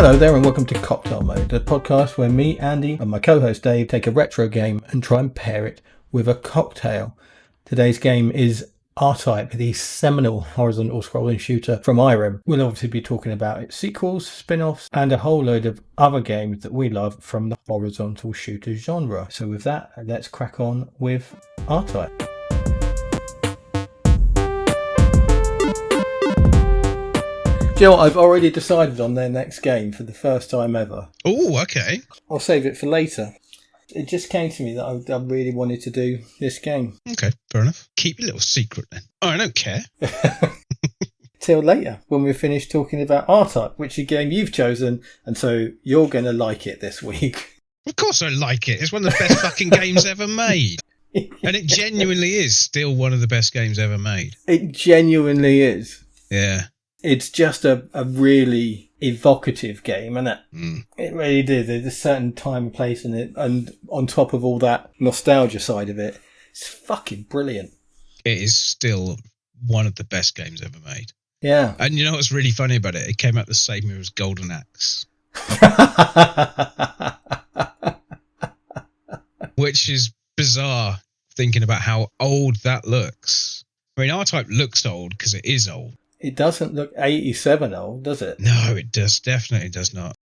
Hello there and welcome to Cocktail Mode, the podcast where me, Andy and my co-host Dave take a retro game and try and pair it with a cocktail. Today's game is R-Type, the seminal horizontal scrolling shooter from Irem. We'll obviously be talking about its sequels, spin-offs and a whole load of other games that we love from the horizontal shooter genre. So with that, let's crack on with R-Type. Do you know what? I've already decided on their next game for the first time ever. Oh, okay. I'll save it for later. It just came to me that I really wanted to do this game. Okay, fair enough. Keep your little secret then. Oh, I don't care. Till later, when we're finished talking about R-Type, which is a game you've chosen, and so you're going to like it this week. Of course I like it. It's one of the best fucking games ever made. And it genuinely is still one of the best games ever made. It genuinely is. Yeah. It's just a really evocative game, isn't it? It really did. There's a certain time and place in it, and on top of all that nostalgia side of it, it's fucking brilliant. It is still one of the best games ever made. Yeah. And you know what's really funny about it? It came out the same year as Golden Axe. Which is bizarre, thinking about how old that looks. I mean, R-Type looks old because it is old. It doesn't look 87 old, does it? No, it definitely does not.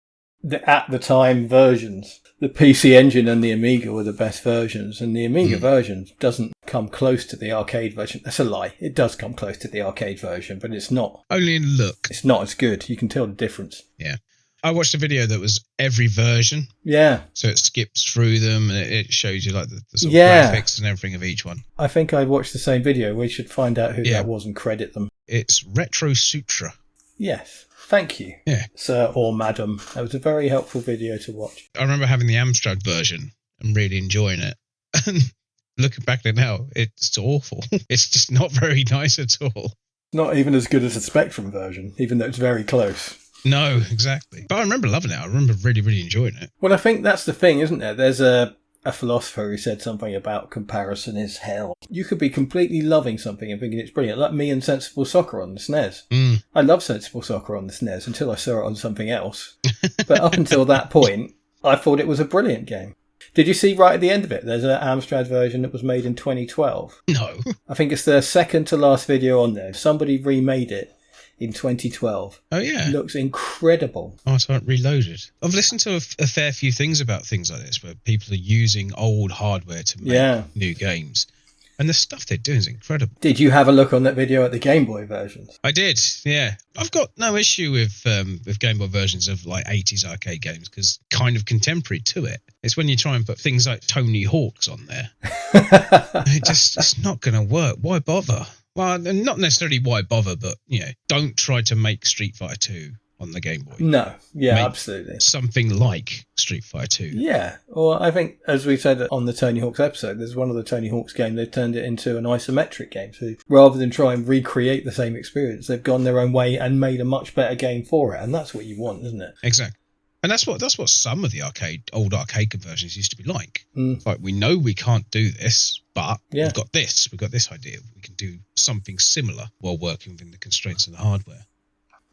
At the time versions, the PC Engine and the Amiga were the best versions, and the Amiga version doesn't come close to the arcade version. That's a lie. It does come close to the arcade version, but it's not. Only in look. It's not as good. You can tell the difference. Yeah. I watched a video that was every version. Yeah. So it skips through them and it shows you like the sort of graphics and everything of each one. I think I watched the same video. We should find out who that was and credit them. It's Retro Sutra. Yes. Thank you, sir or madam. That was a very helpful video to watch. I remember having the Amstrad version and really enjoying it. And looking back at it now, it's awful. It's just not very nice at all. Not even as good as the Spectrum version, even though it's very close. No, exactly. But I remember loving it. I remember really, really enjoying it. Well, I think that's the thing, isn't there? There's a philosopher who said something about comparison is hell. You could be completely loving something and thinking it's brilliant, like me and Sensible Soccer on the SNES. I love Sensible Soccer on the SNES until I saw it on something else. But up until that point, I thought it was a brilliant game. Did you see right at the end of it, there's an Amstrad version that was made in 2012? No. I think it's the second to last video on there. Somebody remade it in 2012. Oh, yeah. It looks incredible. R-Type Reloaded. I've listened to a fair few things about things like this where people are using old hardware to make new games. And the stuff they're doing is incredible. Did you have a look on that video at the Game Boy versions? I did, yeah. I've got no issue with Game Boy versions of like 80s arcade games because kind of contemporary to it. It's when you try and put things like Tony Hawk's on there. It's not going to work. Why bother? Well, not necessarily why bother, but, don't try to make Street Fighter 2 on the Game Boy. No, yeah, make absolutely. Something like Street Fighter 2. Yeah, well, I think, as we said on the Tony Hawk's episode, there's one of the Tony Hawk's games, they've turned it into an isometric game. So rather than try and recreate the same experience, they've gone their own way and made a much better game for it. And that's what you want, isn't it? Exactly. And that's what some of the old arcade conversions used to be like. Like, we know we can't do this, but we've got this idea. We can do something similar while working within the constraints of the hardware.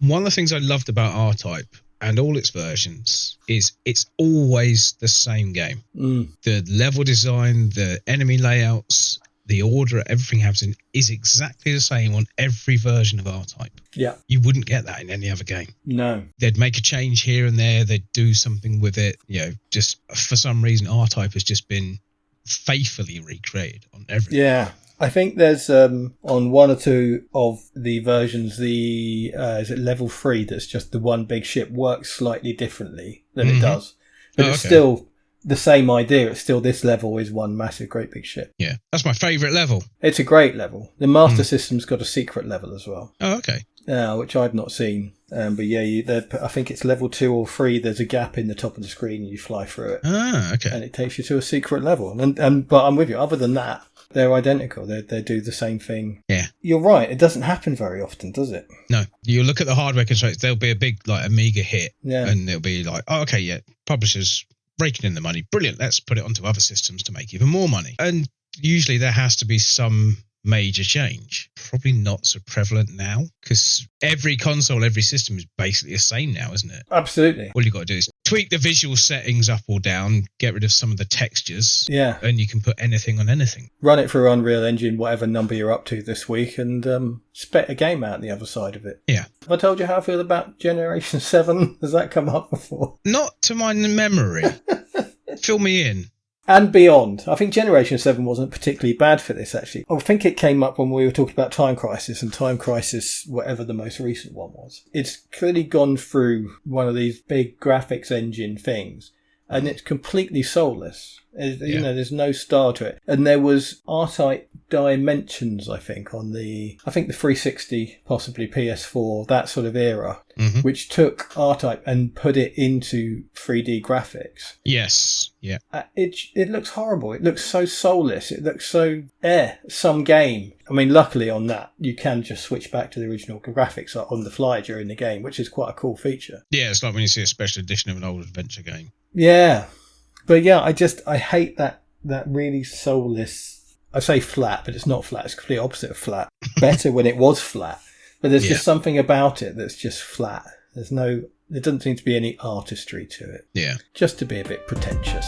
One of the things I loved about R-Type and all its versions is it's always the same game. The level design, the enemy layouts, the order, everything happens is exactly the same on every version of R-Type. Yeah. You wouldn't get that in any other game. No. They'd make a change here and there. They'd do something with it. Just for some reason, R-Type has just been faithfully recreated on everything. Yeah. I think there's on one or two of the versions, is it level 3 that's just the one big ship works slightly differently than it does. But it's still the same idea. It's still this level is one massive great big ship. Yeah, that's my favourite level. It's a great level. The Master System's got a secret level as well. Oh, okay. Which I've not seen. But yeah, I think it's level 2 or 3. There's a gap in the top of the screen and you fly through it. Ah, okay. And it takes you to a secret level. But I'm with you. Other than that, they're identical. They do the same thing. Yeah. You're right. It doesn't happen very often, does it? No. You look at the hardware constraints, there'll be a big like Amiga hit. Yeah. And it'll be like, oh, okay, yeah, publishers raking in the money. Brilliant. Let's put it onto other systems to make even more money. And usually there has to be some major change. Probably not so prevalent now, because every console, every system is basically the same now, isn't it? Absolutely. All you've got to do is tweak the visual settings up or down, get rid of some of the textures, and you can put anything on anything. Run it through Unreal Engine, whatever number you're up to this week, and spit a game out the other side of it. Yeah. Have I told you how I feel about Generation 7? Has that come up before? Not to my memory. Fill me in. And beyond. I think Generation 7 wasn't particularly bad for this, actually. I think it came up when we were talking about Time Crisis, and Time Crisis, whatever the most recent one was. It's clearly gone through one of these big graphics engine things, and it's completely soulless. You know, there's no star to it. And there was R-Type Dimensions, I think, on the 360, possibly PS4, that sort of era, which took R-Type and put it into 3D graphics. Yes, yeah. It looks horrible. It looks so soulless. It looks so, some game. I mean, luckily on that, you can just switch back to the original graphics on the fly during the game, which is quite a cool feature. Yeah, it's like when you see a special edition of an old adventure game. Yeah. But yeah, I hate that really soulless, I say flat, but it's not flat. It's completely opposite of flat. Better when it was flat. But there's just something about it that's just flat. There doesn't seem to be any artistry to it. Yeah. Just to be a bit pretentious.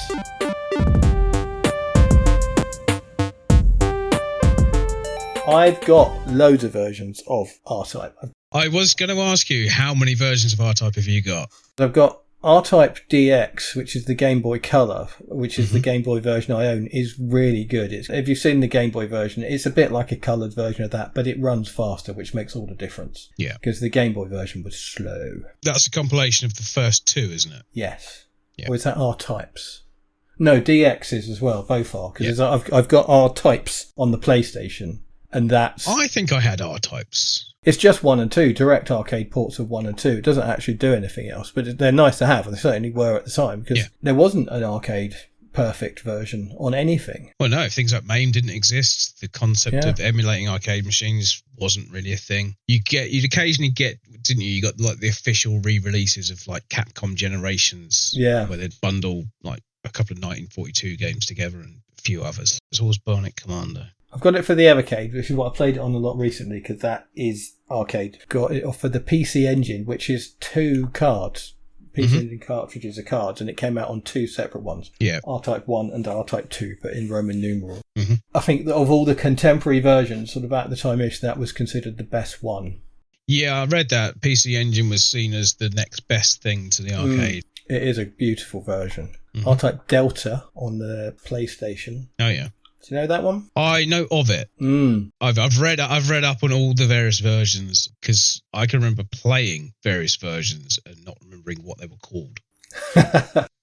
I've got loads of versions of R-Type. I was going to ask you, how many versions of R-Type have you got? I've got R-Type DX, which is the Game Boy Color, which is the Game Boy version I own, is really good. If you've seen the Game Boy version, it's a bit like a coloured version of that, but it runs faster, which makes all the difference. Yeah. Because the Game Boy version was slow. That's a compilation of the first two, isn't it? Yes. Yeah. Or is that R-Types? No, DXs as well, both are. Because I've got R-Types on the PlayStation, and that's... I think I had R-Types. It's just 1 and 2, direct arcade ports of 1 and 2. It doesn't actually do anything else, but they're nice to have, and they certainly were at the time, because there wasn't an arcade perfect version on anything. Well, no, things like MAME didn't exist. The concept of emulating arcade machines wasn't really a thing. You'd occasionally get, didn't you? You got like the official re-releases of like Capcom Generations, where they'd bundle like a couple of 1942 games together and a few others. There's always Bionic Commando. I've got it for the Evercade, which is what I played it on a lot recently, because that is arcade. Got it off for the PC Engine, which is 2 cards. PC Engine cartridges are cards, and it came out on 2 separate ones. Yeah. R-Type 1 and R-Type 2, but in Roman numeral. I think that of all the contemporary versions, sort of at the time-ish, that was considered the best one. Yeah, I read that. PC Engine was seen as the next best thing to the arcade. It is a beautiful version. R-Type Delta on the PlayStation. Oh, yeah. Do you know that one? I know of it. I've read up on all the various versions, because I can remember playing various versions and not remembering what they were called.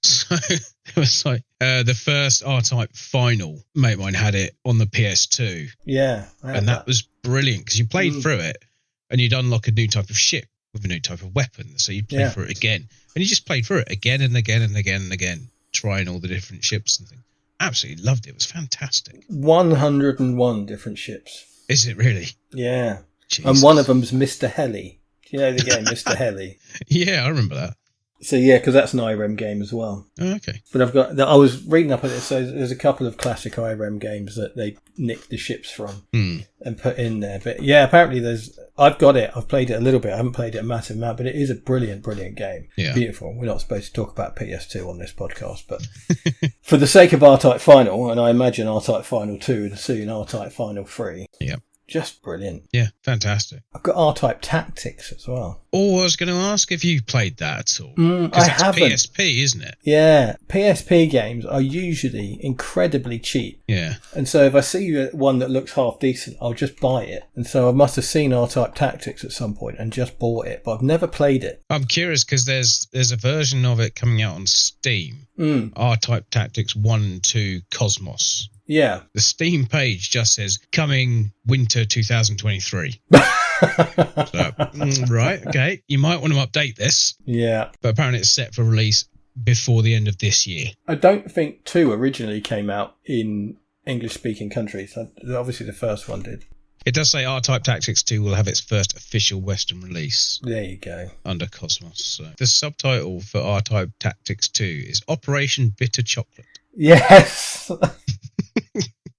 So it was like the first R-Type Final, mate of mine had it on the PS2. Yeah. And that was brilliant, because you played through it and you'd unlock a new type of ship with a new type of weapon. So you'd play through it again. And you just played through it again and again and again and again, trying all the different ships and things. Absolutely loved it. It was fantastic. 101 different ships. Is it really? Yeah. Jesus. And one of them's Mr. Heli. Do you know the game Mr. Heli? Yeah, I remember that. So yeah, because that's an Irem game as well. Oh, okay. But I was reading up on it, so there's a couple of classic Irem games that they nicked the ships from and put in there. But yeah, apparently I've got it. I've played it a little bit. I haven't played it a massive amount, but it is a brilliant, brilliant game. Yeah. Beautiful. We're not supposed to talk about PS2 on this podcast, but for the sake of R-Type Final, and I imagine R-Type Final 2 and soon R-Type Final 3. Yeah. Just brilliant. Yeah, fantastic. I've got R-Type Tactics as well. Oh, I was going to ask if you played that at all. I haven't. PSP, isn't it? Yeah. PSP games are usually incredibly cheap. Yeah. And so if I see one that looks half decent, I'll just buy it. And so I must have seen R-Type Tactics at some point and just bought it, but I've never played it. I'm curious because there's a version of it coming out on Steam. R-Type Tactics 1 and 2 Cosmos. Yeah. The Steam page just says, coming winter 2023. So, right, okay. You might want to update this. Yeah. But apparently it's set for release before the end of this year. I don't think 2 originally came out in English-speaking countries. Obviously the first one did. It does say R-Type Tactics 2 will have its first official Western release. There you go. Under Cosmos. So the subtitle for R-Type Tactics 2 is Operation Bitter Chocolate. Yes.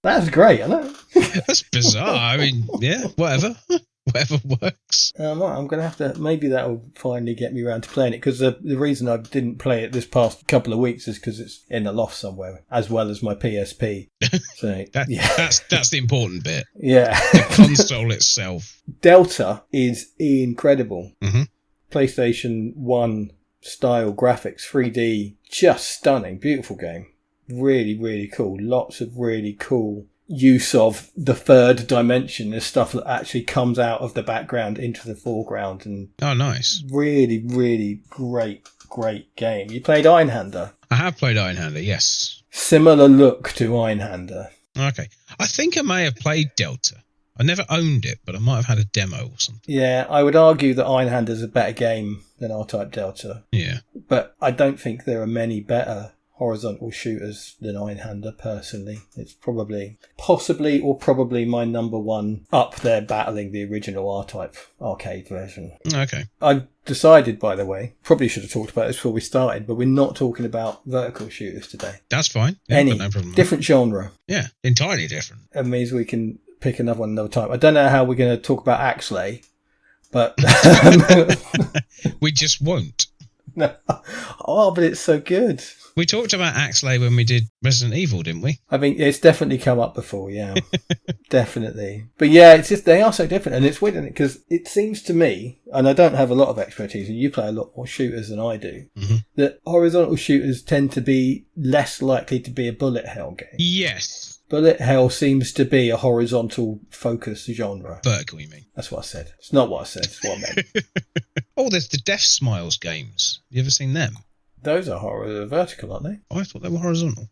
That's great, I know. That's bizarre. I mean, yeah, whatever. Whatever works. I'm going to have to... Maybe that will finally get me around to playing it, because the reason I didn't play it this past couple of weeks is because it's in the loft somewhere, as well as my PSP. So, that's the important bit. Yeah. The console itself. Delta is incredible. Mm-hmm. PlayStation 1 style graphics, 3D, just stunning. Beautiful game. Really, really cool. Lots of really cool use of the third dimension. There's stuff that actually comes out of the background into the foreground, and nice. Really, really great game. You played Einhander? I have played Einhander, yes. Similar look to Einhander. Okay. I think I may have played Delta. I never owned it, but I might have had a demo or something. Yeah, I would argue that Einhander's a better game than R-Type Delta. Yeah. But I don't think there are many better horizontal shooters than Einhander, personally. It's probably my number one, up there battling the original R-Type arcade version. Okay. I've decided, by the way, probably should have talked about this before we started, but we're not talking about vertical shooters today. That's fine. Yeah, Any no problem. different genre. Yeah, entirely different. It means we can pick another one another time. I don't know how we're going to talk about Axley, but... We just won't. No. Oh, but it's so good. We talked about Axley when we did Resident Evil, didn't we? I mean, it's definitely come up before, yeah. Definitely. But yeah, it's just, they are so different. And it's weird, isn't it? Because it seems to me, and I don't have a lot of expertise, and you play a lot more shooters than I do, that horizontal shooters tend to be less likely to be a bullet hell game. Yes. Bullet hell seems to be a horizontal focus genre. Vertical, you mean? That's what I said. It's not what I said. It's what I meant. Oh, there's the Death Smiles games. You ever seen them? Those are vertical, aren't they? Oh, I thought they were horizontal.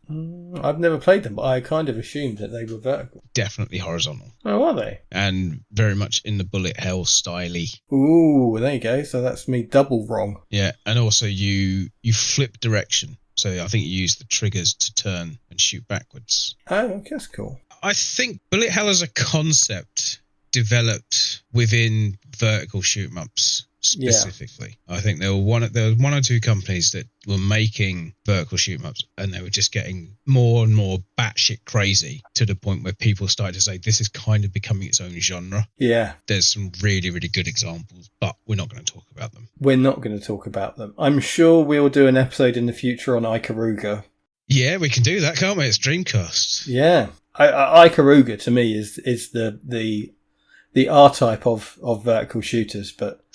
I've never played them, but I kind of assumed that they were vertical. Definitely horizontal. Oh, are they? And very much in the bullet hell style-y. Ooh, there you go. So that's me double wrong. Yeah, and also you flip direction. So I think you use the triggers to turn and shoot backwards. Oh, okay, that's cool. I think bullet hell as a concept developed within vertical shoot-em-ups specifically. Yeah. I think there were one or two companies that were making vertical shoot-em-ups, and they were just getting more and more batshit crazy to the point where people started to say this is kind of becoming its own genre. Yeah. There's some really, really good examples, but we're not going to talk about them. We're not going to talk about them. I'm sure we'll do an episode in the future on Ikaruga. Yeah, we can do that, can't we? It's Dreamcast. Yeah. Ikaruga to me is the R-Type of vertical shooters, but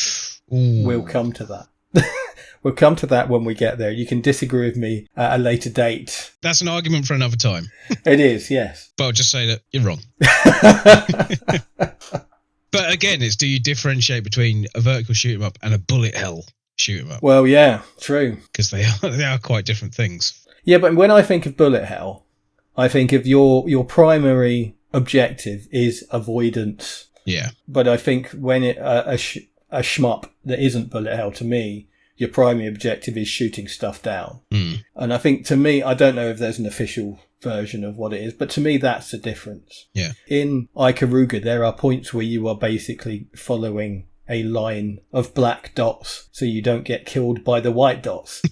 Ooh. We'll come to that. We'll come to that when we get there. You can disagree with me at a later date. That's an argument for another time. It is, yes. But I'll just say that you're wrong. But again, do you differentiate between a vertical shoot 'em up and a bullet hell shoot 'em up? Well, yeah, true. Because they are quite different things. Yeah, but when I think of bullet hell, I think of your primary objective is avoidance. Yeah. But I think when a shmup that isn't bullet hell, to me, your primary objective is shooting stuff down. And I think, to me, I don't know if there's an official version of what it is, but to me that's the difference. Yeah. In Ikaruga, there are points where you are basically following a line of black dots so you don't get killed by the white dots.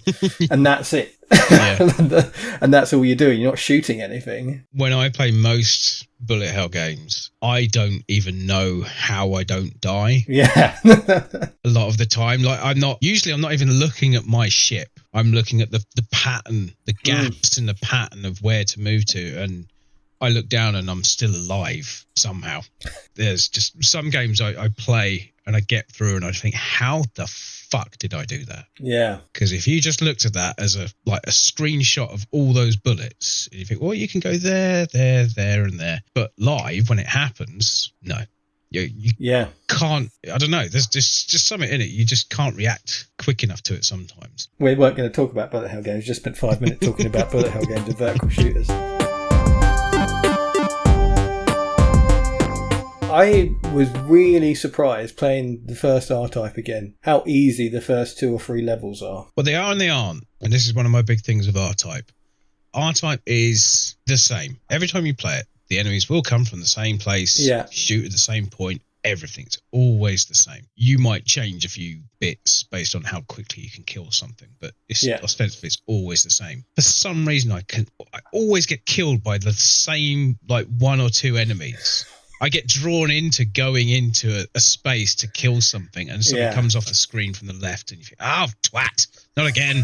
And that's it. Yeah. And that's all you're doing. You're not shooting anything. When I play most bullet hell games, I don't even know how I don't die. Yeah. A lot of the time, like I'm not even looking at my ship. I'm looking at the pattern, the gaps in the pattern of where to move to, and I look down and I'm still alive somehow. There's just some games I play and I get through and I think, how the fuck did I do that? Yeah. Because if you just looked at that as a screenshot of all those bullets, you think, well, you can go there, and there. But live, when it happens, no. You can't, I don't know, there's just something in it. You just can't react quick enough to it sometimes. We weren't going to talk about bullet hell games. We just spent 5 minutes talking about bullet hell games and vertical shooters. I was really surprised playing the first R-Type again, how easy the first 2 or 3 levels are. Well, they are and they aren't. And this is one of my big things with R-Type. R-Type is the same. Every time you play it, the enemies will come from the same place, shoot at the same point everything's always the same. You might change a few bits based on how quickly you can kill something, but ostensibly it's always the same. For some reason, I always get killed by the same like one or two enemies. I get drawn into going into a space to kill something, and something comes off the screen from the left, and you think, "Oh, twat, not again."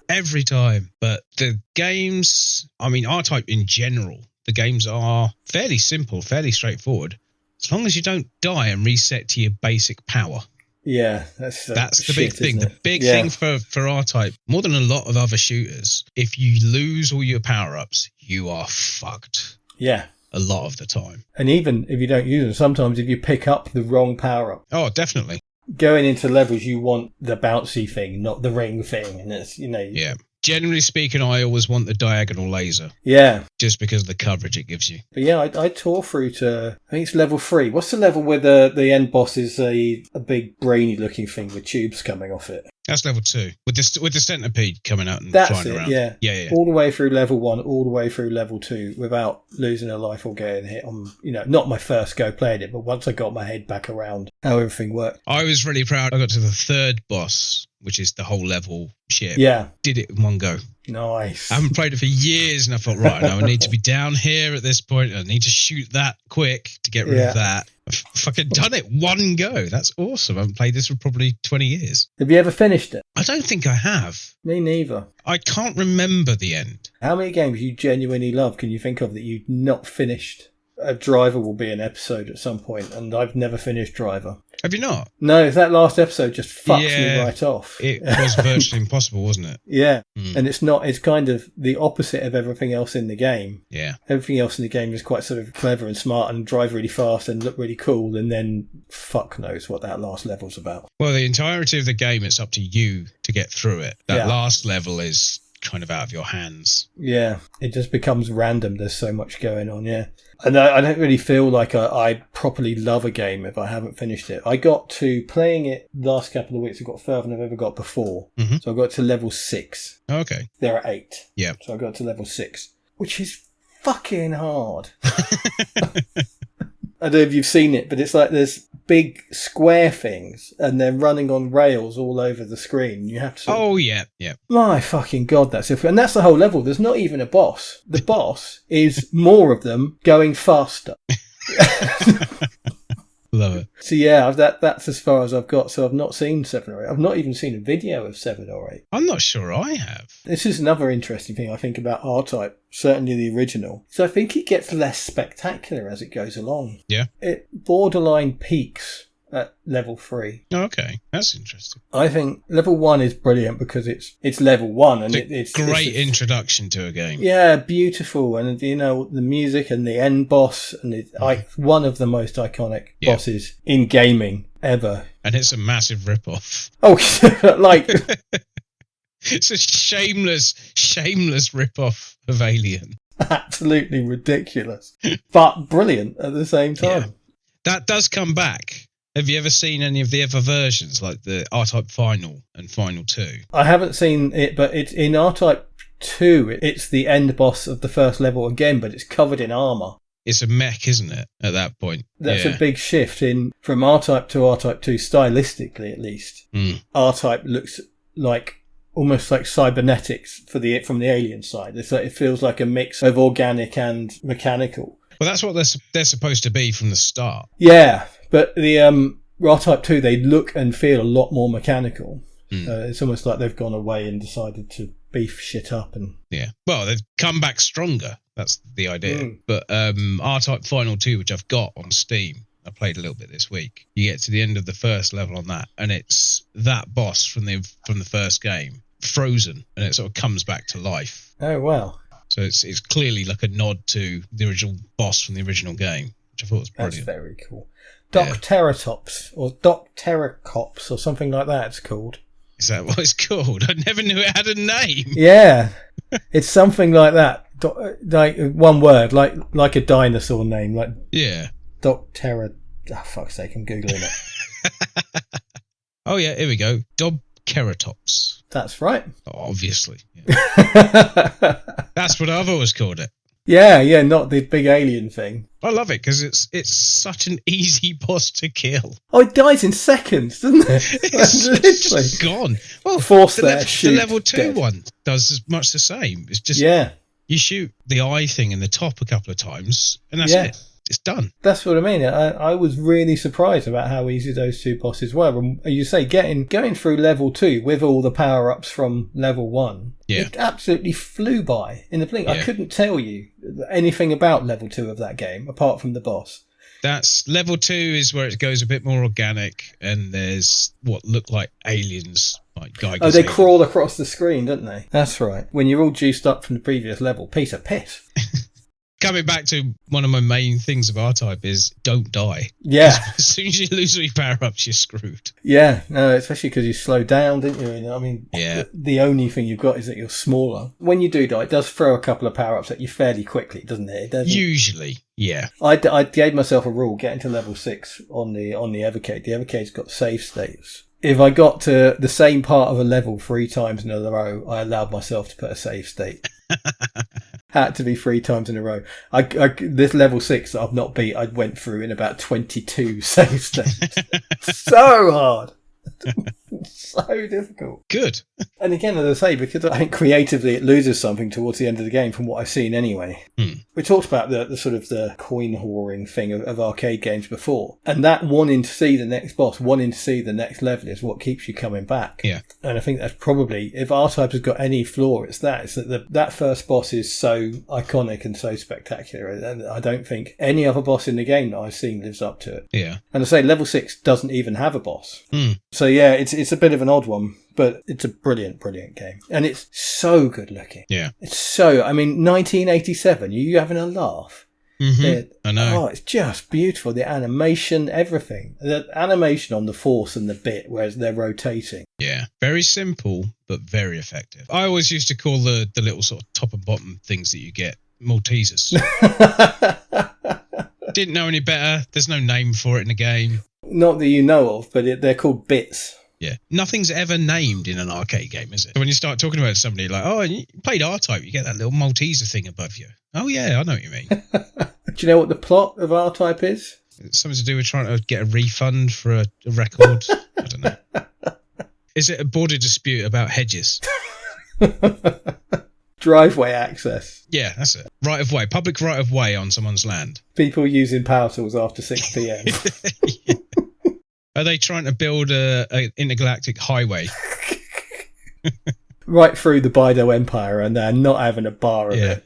Every time. But the games, I mean, R-Type in general, the games are fairly simple, fairly straightforward, as long as you don't die and reset to your basic power. Yeah, that's the big thing. The big thing for R-Type, more than a lot of other shooters, if you lose all your power-ups, you are fucked. Yeah. A lot of the time. And even if you don't use them, sometimes if you pick up the wrong power-up. Oh, definitely. Going into levels, you want the bouncy thing, not the ring thing. And it's, Yeah. Generally speaking, I always want the diagonal laser. Yeah. Just because of the coverage it gives you. But yeah, I tore through to, I think it's level 3. What's the level where the end boss is a big brainy looking thing with tubes coming off it? That's level 2. With the centipede coming out and flying around. Yeah. All the way through level 1, all the way through level 2 without losing a life or getting hit on, not my first go playing it, but once I got my head back around how everything worked. I was really proud. I got to the third boss, which is the whole level ship. Yeah. Did it in one go. Nice. I haven't played it for years, and I thought, right, now I need to be down here at this point. I need to shoot that quick to get rid of that. I've fucking done it one go. That's awesome. I haven't played this for probably 20 years. Have you ever finished it? I don't think I have. Me neither. I can't remember the end. How many games you genuinely love can you think of that you've not finished? Driver will be an episode at some point, and I've never finished Driver. Have you not? No, that last episode just fucks me right off. It was virtually impossible, wasn't it? Yeah. And it's kind of the opposite of everything else in the game. Yeah. Everything else in the game is quite sort of clever and smart and drive really fast and look really cool, and then fuck knows what that last level's about. Well, the entirety of the game, it's up to you to get through it. That last level is kind of out of your hands. Yeah, it just becomes random. There's so much going on, And I don't really feel like I properly love a game if I haven't finished it. I got to playing it the last couple of weeks. I got further than I've ever got before. Mm-hmm. So I got to level 6. Okay. There are 8. Yeah. So I got to level 6, which is fucking hard. I don't know if you've seen it, but it's like there's big square things and they're running on rails all over the screen. You have to... yeah. My fucking God, that's it. And that's the whole level. There's not even a boss. The boss is more of them going faster. Love it. So yeah, that's as far as I've got. So I've not seen 7 or 8. I've not even seen a video of 7 or 8. I'm not sure I have. This is another interesting thing I think about R-Type, certainly the original. So I think it gets less spectacular as it goes along. Yeah. It borderline peaks at level 3. Oh, okay, that's interesting. I think level 1 is brilliant because it's level 1 and it's great introduction to a game. Yeah, beautiful, and the music and the end boss, and it's one of the most iconic bosses in gaming ever. And it's a massive rip-off. Oh, like it's a shameless rip-off of Alien. Absolutely ridiculous, but brilliant at the same time. Yeah. That does come back. Have you ever seen any of the other versions, like the R-Type Final and Final 2? I haven't seen it, but it's in R-Type 2. It's the end boss of the first level again, but it's covered in armour. It's a mech, isn't it, at that point? That's a big shift from R-Type to R-Type 2, stylistically at least. R-Type looks like almost like cybernetics from the alien side. It feels like a mix of organic and mechanical. Well, that's what they're supposed to be from the start. Yeah, but the R-Type 2, they look and feel a lot more mechanical. It's almost like they've gone away and decided to beef shit up. Yeah, well, they've come back stronger. That's the idea. But R-Type Final 2, which I've got on Steam, I played a little bit this week. You get to the end of the first level on that, and it's that boss from the first game, frozen, and it sort of comes back to life. Oh, wow. So it's clearly like a nod to the original boss from the original game, which I thought was brilliant. That's very cool. Docteratops or Docterocops or something like that it's called. Is that what it's called? I never knew it had a name. Yeah, it's something like that. Like one word, like a dinosaur name, like Doctera. Oh, fuck's sake, I'm googling it. Oh yeah, here we go. Dobkeratops. That's right. Obviously. Yeah. That's what I've always called it. Yeah, not the big alien thing. I love it because it's such an easy boss to kill. Oh, it dies in seconds, doesn't it? It's literally gone. Well, the level 2 dead. One does much the same. It's just you shoot the eye thing in the top a couple of times, and that's it. It's done. That's what I mean. I was really surprised about how easy those 2 bosses were. And you say going through level 2 with all the power-ups from level 1, it absolutely flew by in the blink. I couldn't tell you anything about level 2 of that game apart from the boss. That's level 2 is where it goes a bit more organic, and there's what look like aliens. Oh, they crawl across the screen, don't they? That's right. When you're all juiced up from the previous level, piece of piss. Coming back to one of my main things of R-Type is don't die. Yeah. As soon as you lose all your power-ups, you're screwed. Yeah, no, especially because you slow down, didn't you? I mean, the only thing you've got is that you're smaller. When you do die, it does throw a couple of power-ups at you fairly quickly, doesn't it? Usually, yeah. I gave myself a rule, getting to level 6 on the Evercade. The Evercade's got save states. If I got to the same part of a level 3 times in a row, I allowed myself to put a save state. Had to be 3 times in a row. This level 6 that I've not beat, I went through in about 22 save states. So hard. So difficult. Good. And again, as I say, because I think creatively it loses something towards the end of the game from what I've seen anyway. We talked about the sort of the coin whoring thing of arcade games before. And that wanting to see the next boss, wanting to see the next level is what keeps you coming back. Yeah. And I think that's probably, if R-Type has got any flaw, it's that. It's that that first boss is so iconic and so spectacular. And I don't think any other boss in the game that I've seen lives up to it. Yeah. And I say level 6 doesn't even have a boss. So yeah, it's a bit of an odd one, but it's a brilliant game. And it's so good looking. Yeah. It's so, I mean, 1987, you having a laugh? Mm-hmm. I know. Oh, it's just beautiful. The animation, everything. The animation on the force and the bit, whereas they're rotating. Yeah. Very simple, but very effective. I always used to call the little sort of top and bottom things that you get Maltesers. Didn't know any better. There's no name for it in the game. Not that you know of, but they're called bits. Yeah. Nothing's ever named in an arcade game, is it? So when you start talking about somebody like, oh, you played R-Type, you get that little Malteser thing above you. Oh, yeah, I know what you mean. Do you know what the plot of R-Type is? It's something to do with trying to get a refund for a record. I don't know. Is it a border dispute about hedges? Driveway access. Yeah, that's it. Right of way. Public right of way on someone's land. People using power tools after 6 p.m. Yeah. Are they trying to build an intergalactic highway? Right through the Bido Empire, and they're not having a bar of it.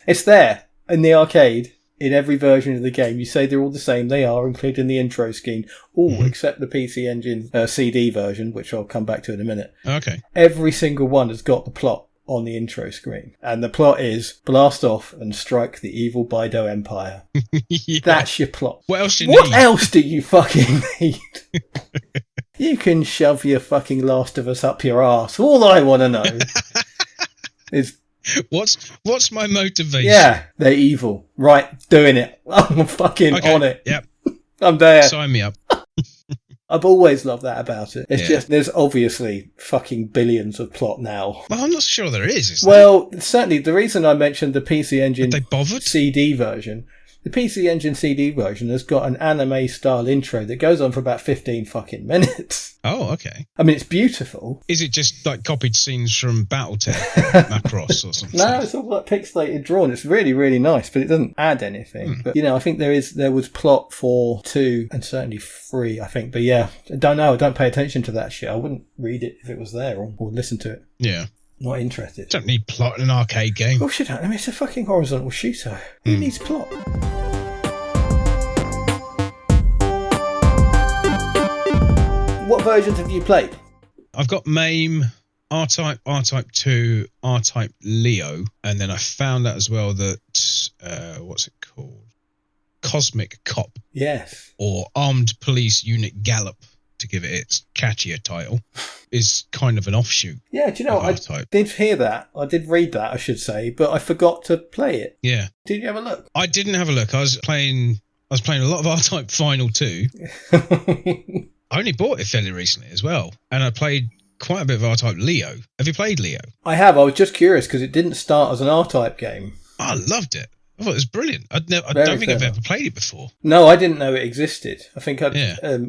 It's there in the arcade in every version of the game. You say they're all the same. They are, including the intro scene. Except the PC Engine CD version, which I'll come back to in a minute. Okay. Every single one has got the plot on the intro screen. And the plot is blast off and strike the evil Bido Empire. Yeah. That's your plot. What else What else do you fucking need? You can shove your fucking Last of Us up your arse. All I want to know is... What's my motivation? Yeah, they're evil. Right, doing it. I'm fucking on it. Yep. I'm there. Sign me up. I've always loved that about it. It's just, there's obviously fucking billions of plot now. Well, I'm not sure there is well, certainly the reason I mentioned the PC Engine they bothered? CD version, the PC Engine CD version has got an anime style intro that goes on for about 15 fucking minutes. Oh, okay. I mean, it's beautiful. Is it just like copied scenes from Battletech Macross or something? No, it's all like pixelated drawn. It's really, really nice, but it doesn't add anything. But, I think there was plot for 2 and certainly 3, I think. But yeah, I don't know. I don't pay attention to that shit. I wouldn't read it if it was there or listen to it. Yeah. Not interested. Don't need plot in an arcade game. Well, shit, I mean, it's a fucking horizontal shooter. Who needs plot? What versions have you played? I've got MAME, R-Type, R-Type 2, R-Type Leo, and then I found out as well that, what's it called? Cosmic Cop. Yes. Or Armed Police Unit Gallop, to give it its catchier title, is kind of an offshoot. Yeah, do you know, I did hear that. I did read that, I should say, but I forgot to play it. Yeah. Did you have a look? I didn't have a look. I was playing a lot of R-Type Final 2. I only bought it fairly recently as well, and I played quite a bit of R-Type Leo. Have you played Leo? I have. I was just curious because it didn't start as an R-Type game. I loved it. I thought it was brilliant. I don't think I've ever played it before. No, I didn't know it existed. I think I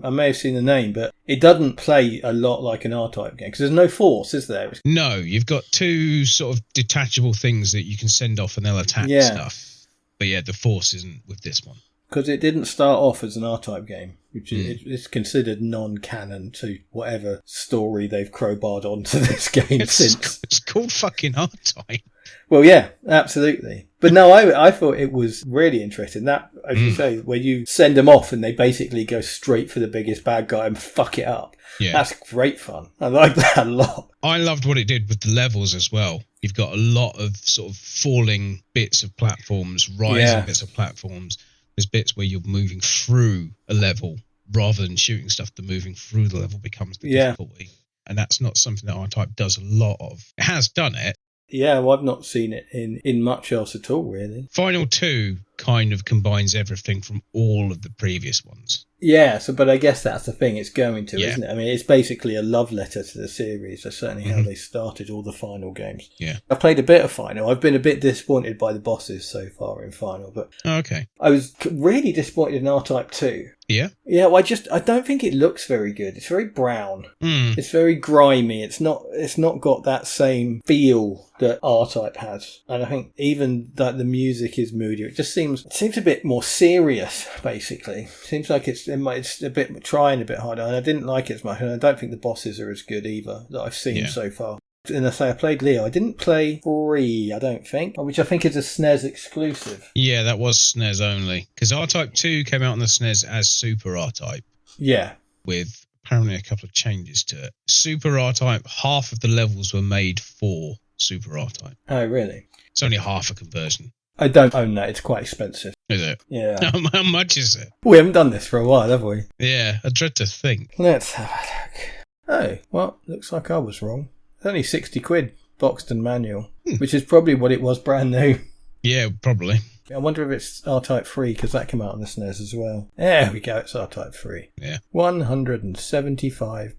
may have seen the name, but it doesn't play a lot like an R-Type game because there's no force, is there? No, you've got two sort of detachable things that you can send off and they'll attack stuff. But yeah, the force isn't with this one. Because it didn't start off as an R-Type game, which is it's considered non-canon to whatever story they've crowbarred onto this game since. It's called fucking R-Type. Well, yeah, absolutely. But no, I thought it was really interesting. That, as you say, where you send them off and they basically go straight for the biggest bad guy and fuck it up. Yeah. That's great fun. I like that a lot. I loved what it did with the levels as well. You've got a lot of sort of falling bits of platforms, rising bits of platforms. There's bits where you're moving through a level rather than shooting stuff. The moving through the level becomes the difficulty. And that's not something that R-Type does a lot of. It has done it. Yeah, well, I've not seen it in much else at all, really. Final 2 kind of combines everything from all of the previous ones. Yeah, but I guess that's the thing it's going to, isn't it? I mean, it's basically a love letter to the series. That's certainly how they started all the Final games. Yeah. I've played a bit of Final. I've been a bit disappointed by the bosses so far in Final, but I was really disappointed in R-Type 2. Yeah? Yeah, well, I don't think it looks very good. It's very brown. It's very grimy. It's not got that same feel that R-Type has. And I think even that the music is moodier. It seems a bit more serious, basically. Seems like it's a bit trying a bit harder. And I didn't like it as much. And I don't think the bosses are as good either that I've seen so far. And I played Leo. I didn't play 3, I don't think, which I think is a SNES exclusive. Yeah, that was SNES only. Because R-Type 2 came out on the SNES as Super R-Type. Yeah. With apparently a couple of changes to it. Super R-Type, half of the levels were made for Super R-Type. Oh, really? It's only half a conversion. I don't own that. It's quite expensive. Is it? Yeah. How much is it? We haven't done this for a while, have we? Yeah, I dread to think. Let's have a look. Oh, well, looks like I was wrong. It's only 60 quid, boxed and manual, which is probably what it was brand new. Yeah, probably. I wonder if it's R-Type 3, because that came out on the SNES as well. There we go, it's R-Type 3. Yeah. £175.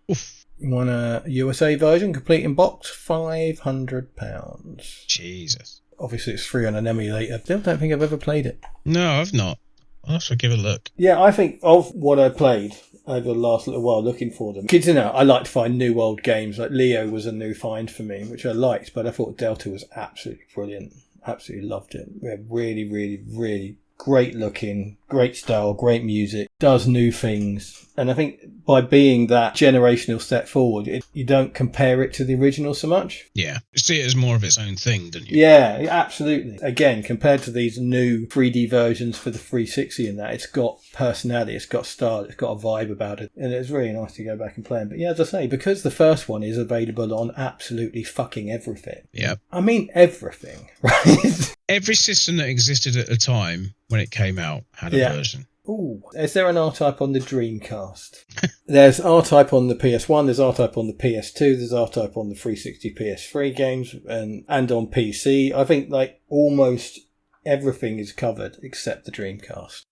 Oof. You want a USA version, complete in box? £500. Jesus. Obviously, it's free on an emulator. I don't think I've ever played it. No, I've not. I'll have to give it a look. Yeah, I think of what I played over the last little while looking for them. Kids, I like to find new old games. Like Leo was a new find for me, which I liked, but I thought Delta was absolutely brilliant. Absolutely loved it. Really, really, really great looking, great style, great music, does new things. And I think by being that generational step forward, you don't compare it to the original so much. Yeah. You see it as more of its own thing, don't you? Yeah, absolutely. Again, compared to these new 3D versions for the 360 and that, it's got personality, it's got style, it's got a vibe about it. And it's really nice to go back and play them. But yeah, as I say, because the first one is available on absolutely fucking everything. Yeah. I mean everything, right? Every system that existed at the time when it came out had a version. Ooh, is there an R-Type on the Dreamcast? There's R-Type on the PS1, there's R-Type on the PS2, there's R-Type on the 360 PS3 games, and on PC. I think almost everything is covered except the Dreamcast.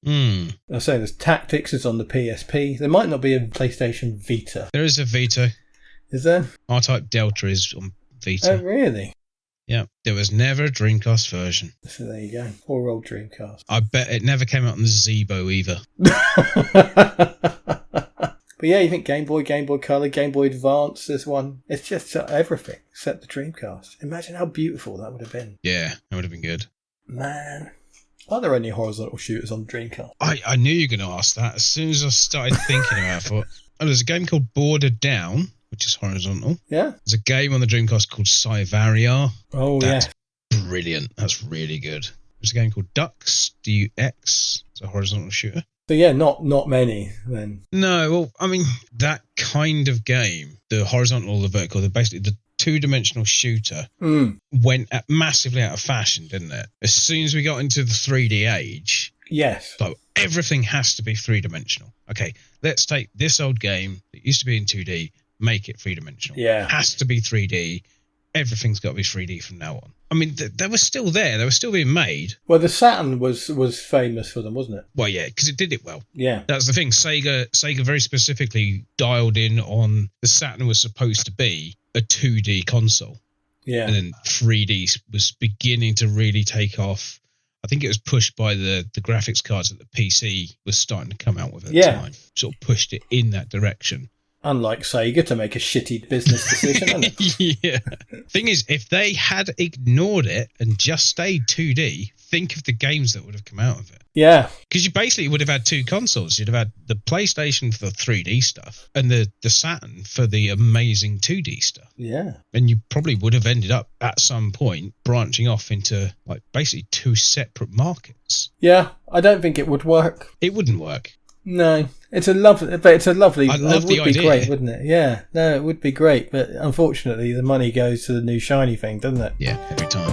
I say there's Tactics is on the PSP. There might not be a PlayStation Vita. There is a Vita. Is there? R-Type Delta is on Vita. Oh, really? Yeah, there was never a Dreamcast version. So there you go. Poor old Dreamcast. I bet it never came out on the Zeebo either. But yeah, you think Game Boy, Game Boy Color, Game Boy Advance, this one. It's just everything except the Dreamcast. Imagine how beautiful that would have been. Yeah, that would have been good. Man. Are there any horizontal shooters on Dreamcast? I knew you were going to ask that. As soon as I started thinking about it, I thought, there's a game called Bordered Down, which is horizontal. Yeah. There's a game on the Dreamcast called Cyvaria. Oh, That's brilliant. That's really good. There's a game called Dux, D-U-X. It's a horizontal shooter. So yeah, not many then. No, well, I mean, that kind of game, the horizontal or the vertical, basically the two-dimensional shooter went massively out of fashion, didn't it? As soon as we got into the 3D age, yes. So everything has to be three-dimensional. Okay, let's take this old game that used to be in 2D, make it three-dimensional. Yeah. It has to be 3D. Everything's got to be 3D from now on. I mean, they were still there. They were still being made. Well, the Saturn was famous for them, wasn't it? Well, yeah, because it did it well. Yeah. That's the thing. Sega very specifically dialed in on the Saturn was supposed to be a 2D console. Yeah. And then 3D was beginning to really take off. I think it was pushed by the graphics cards that the PC was starting to come out with at the time. Sort of pushed it in that direction. Unlike Sega to make a shitty business decision, isn't it? Yeah. Thing is, if they had ignored it and just stayed 2D, think of the games that would have come out of it. Yeah. Because you basically would have had two consoles. You'd have had the PlayStation for 3D stuff and the Saturn for the amazing 2D stuff. Yeah. And you probably would have ended up at some point branching off into like basically two separate markets. Yeah. I don't think it would work. It wouldn't work. No. It's a lovely. I love the idea. It would be great, wouldn't it? Yeah. No, it would be great. But unfortunately, the money goes to the new shiny thing, doesn't it? Yeah, every time.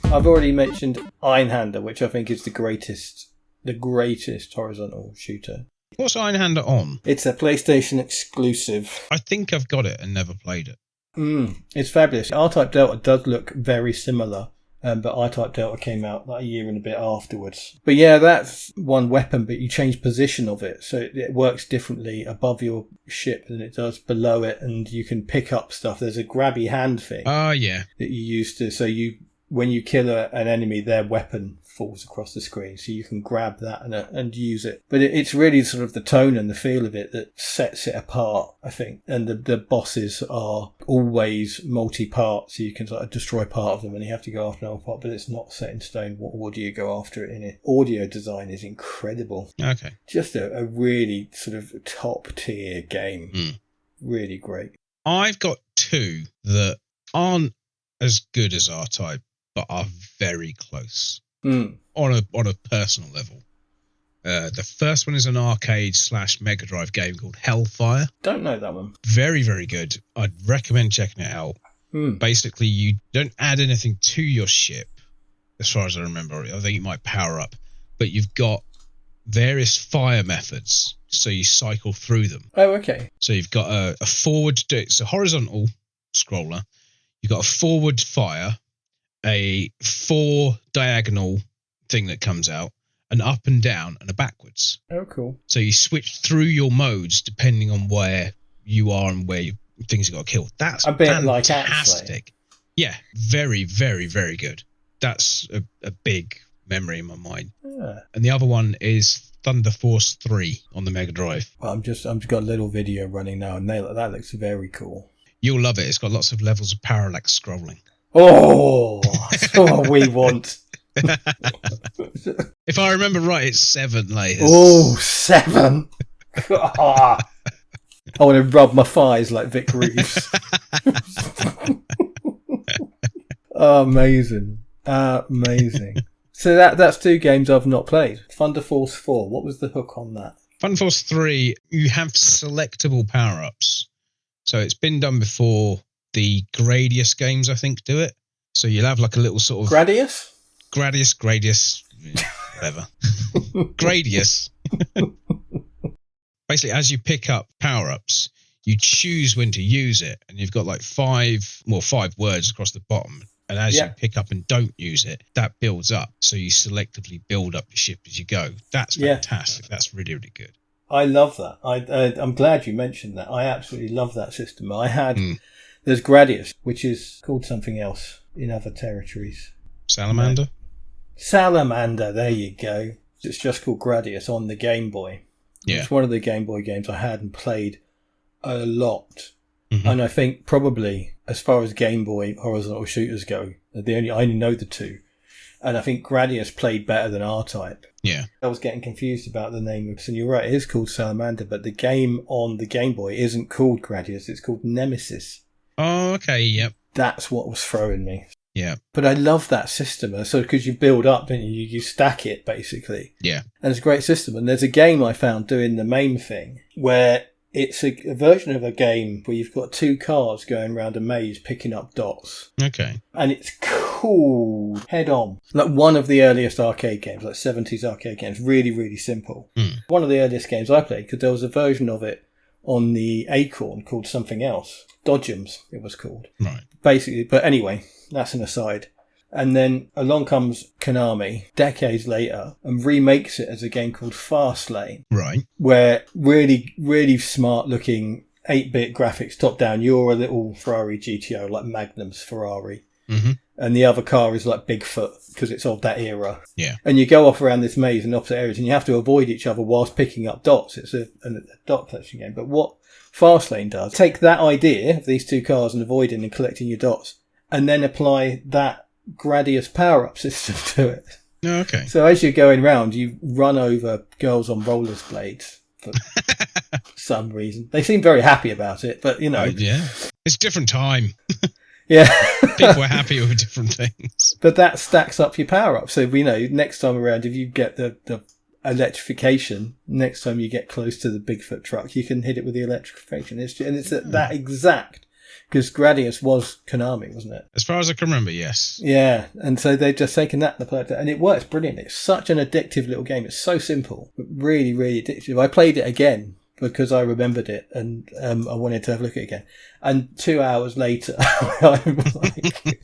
I've already mentioned Einhander, which I think is the greatest horizontal shooter. What's Einhander on? It's a PlayStation exclusive. I think I've got it and never played it. It's fabulous. R-Type Delta does look very similar, but R-Type Delta came out like a year and a bit afterwards. But yeah, that's one weapon, but you change position of it, so it works differently above your ship than it does below it, and you can pick up stuff. There's a grabby hand thing. Oh, yeah. That you use to, when you kill an enemy, their weapon falls across the screen, so you can grab that and use it. But it's really sort of the tone and the feel of it that sets it apart, I think. And the bosses are always multi-part, so you can sort of destroy part of them and you have to go after another part, but it's not set in stone what order you go after it in it. Audio design is incredible. Okay. Just a really sort of top-tier game. Really great. I've got two that aren't as good as R-Type, but are very close on a personal level. The first one is an arcade/Mega Drive game called Hellfire. Don't know that one. Very, very good. I'd recommend checking it out. Basically, you don't add anything to your ship, as far as I remember. I think you might power up, but you've got various fire methods, so you cycle through them. Oh, okay. So you've got a forward, it's a horizontal scroller. You've got a forward fire, a 4 diagonal thing that comes out, an up and down, and a backwards. Oh, cool. So you switch through your modes depending on where you are and where things you've got to kill. That's a bit fantastic. Like yeah, very, very, very good. That's a big memory in my mind. Yeah. And the other one is Thunder Force 3 on the Mega Drive. Well, I've just got a little video running now, and that looks very cool. You'll love it. It's got lots of levels of parallax scrolling. Oh, that's what we want. If I remember right, it's 7 layers. Oh, 7. I want to rub my thighs like Vic Reeves. Oh, amazing. Amazing. So that's 2 games I've not played. Thunder Force 4, what was the hook on that? Thunder Force 3, you have selectable power-ups. So it's been done before. The Gradius games, I think, do it. So you'll have like a little sort of... Gradius, whatever. Gradius. Basically, as you pick up power-ups, you choose when to use it. And you've got like 5 words across the bottom. And as you pick up and don't use it, that builds up. So you selectively build up your ship as you go. That's fantastic. That's really, really good. I love that. I'm glad you mentioned that. I absolutely love that system. I had... There's Gradius, which is called something else in other territories. Salamander? Salamander, there you go. It's just called Gradius on the Game Boy. Yeah. It's one of the Game Boy games I had and played a lot. Mm-hmm. And I think probably, as far as Game Boy horizontal shooters go, I only know the 2. And I think Gradius played better than R-Type. Yeah. I was getting confused about the name of it. And you're right, it is called Salamander, but the game on the Game Boy isn't called Gradius, it's called Nemesis. Oh, okay, yep. That's what was throwing me. Yeah. But I love that system. So because you build up and you stack it, basically. Yeah. And it's a great system. And there's a game I found doing the main thing where it's a version of a game where you've got 2 cars going around a maze picking up dots. Okay. And it's called Head On. Like one of the earliest arcade games, like 70s arcade games. Really, really simple. One of the earliest games I played, because there was a version of it on the Acorn called something else. Dodgems, it was called. Right. Basically, but anyway, that's an aside. And then along comes Konami, decades later, and remakes it as a game called Fastlane. Right. Where really, really smart looking 8-bit graphics top down. You're a little Ferrari GTO, like Magnum's Ferrari. Mm-hmm. And the other car is like Bigfoot because it's of that era. Yeah. And you go off around this maze in opposite areas and you have to avoid each other whilst picking up dots. It's a dot collection game. But what Fastlane does, take that idea of these two cars and avoiding and collecting your dots and then apply that Gradius power-up system to it. Oh, okay. So as you're going round, you run over girls on rollerblades for some reason. They seem very happy about it, but you know. Yeah. It's a different time. Yeah. People are happy with different things. But that stacks up your power up. So, you know, next time around, if you get the electrification, next time you get close to the Bigfoot truck, you can hit it with the electrification. It's that exact, because Gradius was Konami, wasn't it? As far as I can remember, yes. Yeah. And so they've just taken that and applied that, and it works brilliantly. It's such an addictive little game. It's so simple, but really, really addictive. I played it again because I remembered it and I wanted to have a look at it again. And 2 hours later, I'm like,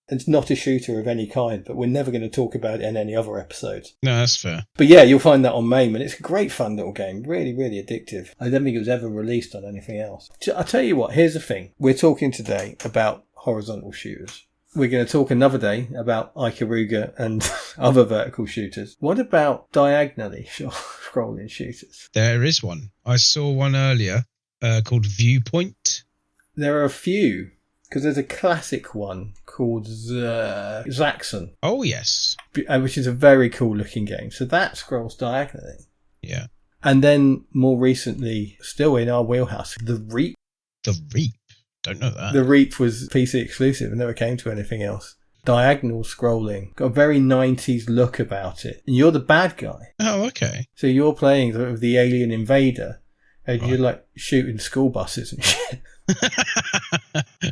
it's not a shooter of any kind, but we're never going to talk about it in any other episodes. No, that's fair. But yeah, you'll find that on MAME, and it's a great fun little game. Really, really addictive. I don't think it was ever released on anything else. I'll tell you what, here's the thing. We're talking today about horizontal shooters. We're going to talk another day about Ikaruga and other vertical shooters. What about diagonally scrolling shooters? There is one. I saw one earlier called Viewpoint. There are a few, because there's a classic one called Zaxxon. Oh, yes. Which is a very cool looking game. So that scrolls diagonally. Yeah. And then more recently, still in our wheelhouse, The Reap. The Reap? Don't know that. The Reap was PC exclusive and never came to anything else. Diagonal scrolling. Got a very 90s look about it. And you're the bad guy. Oh, okay. So you're playing sort of the alien invader. And you're like shooting school buses and shit.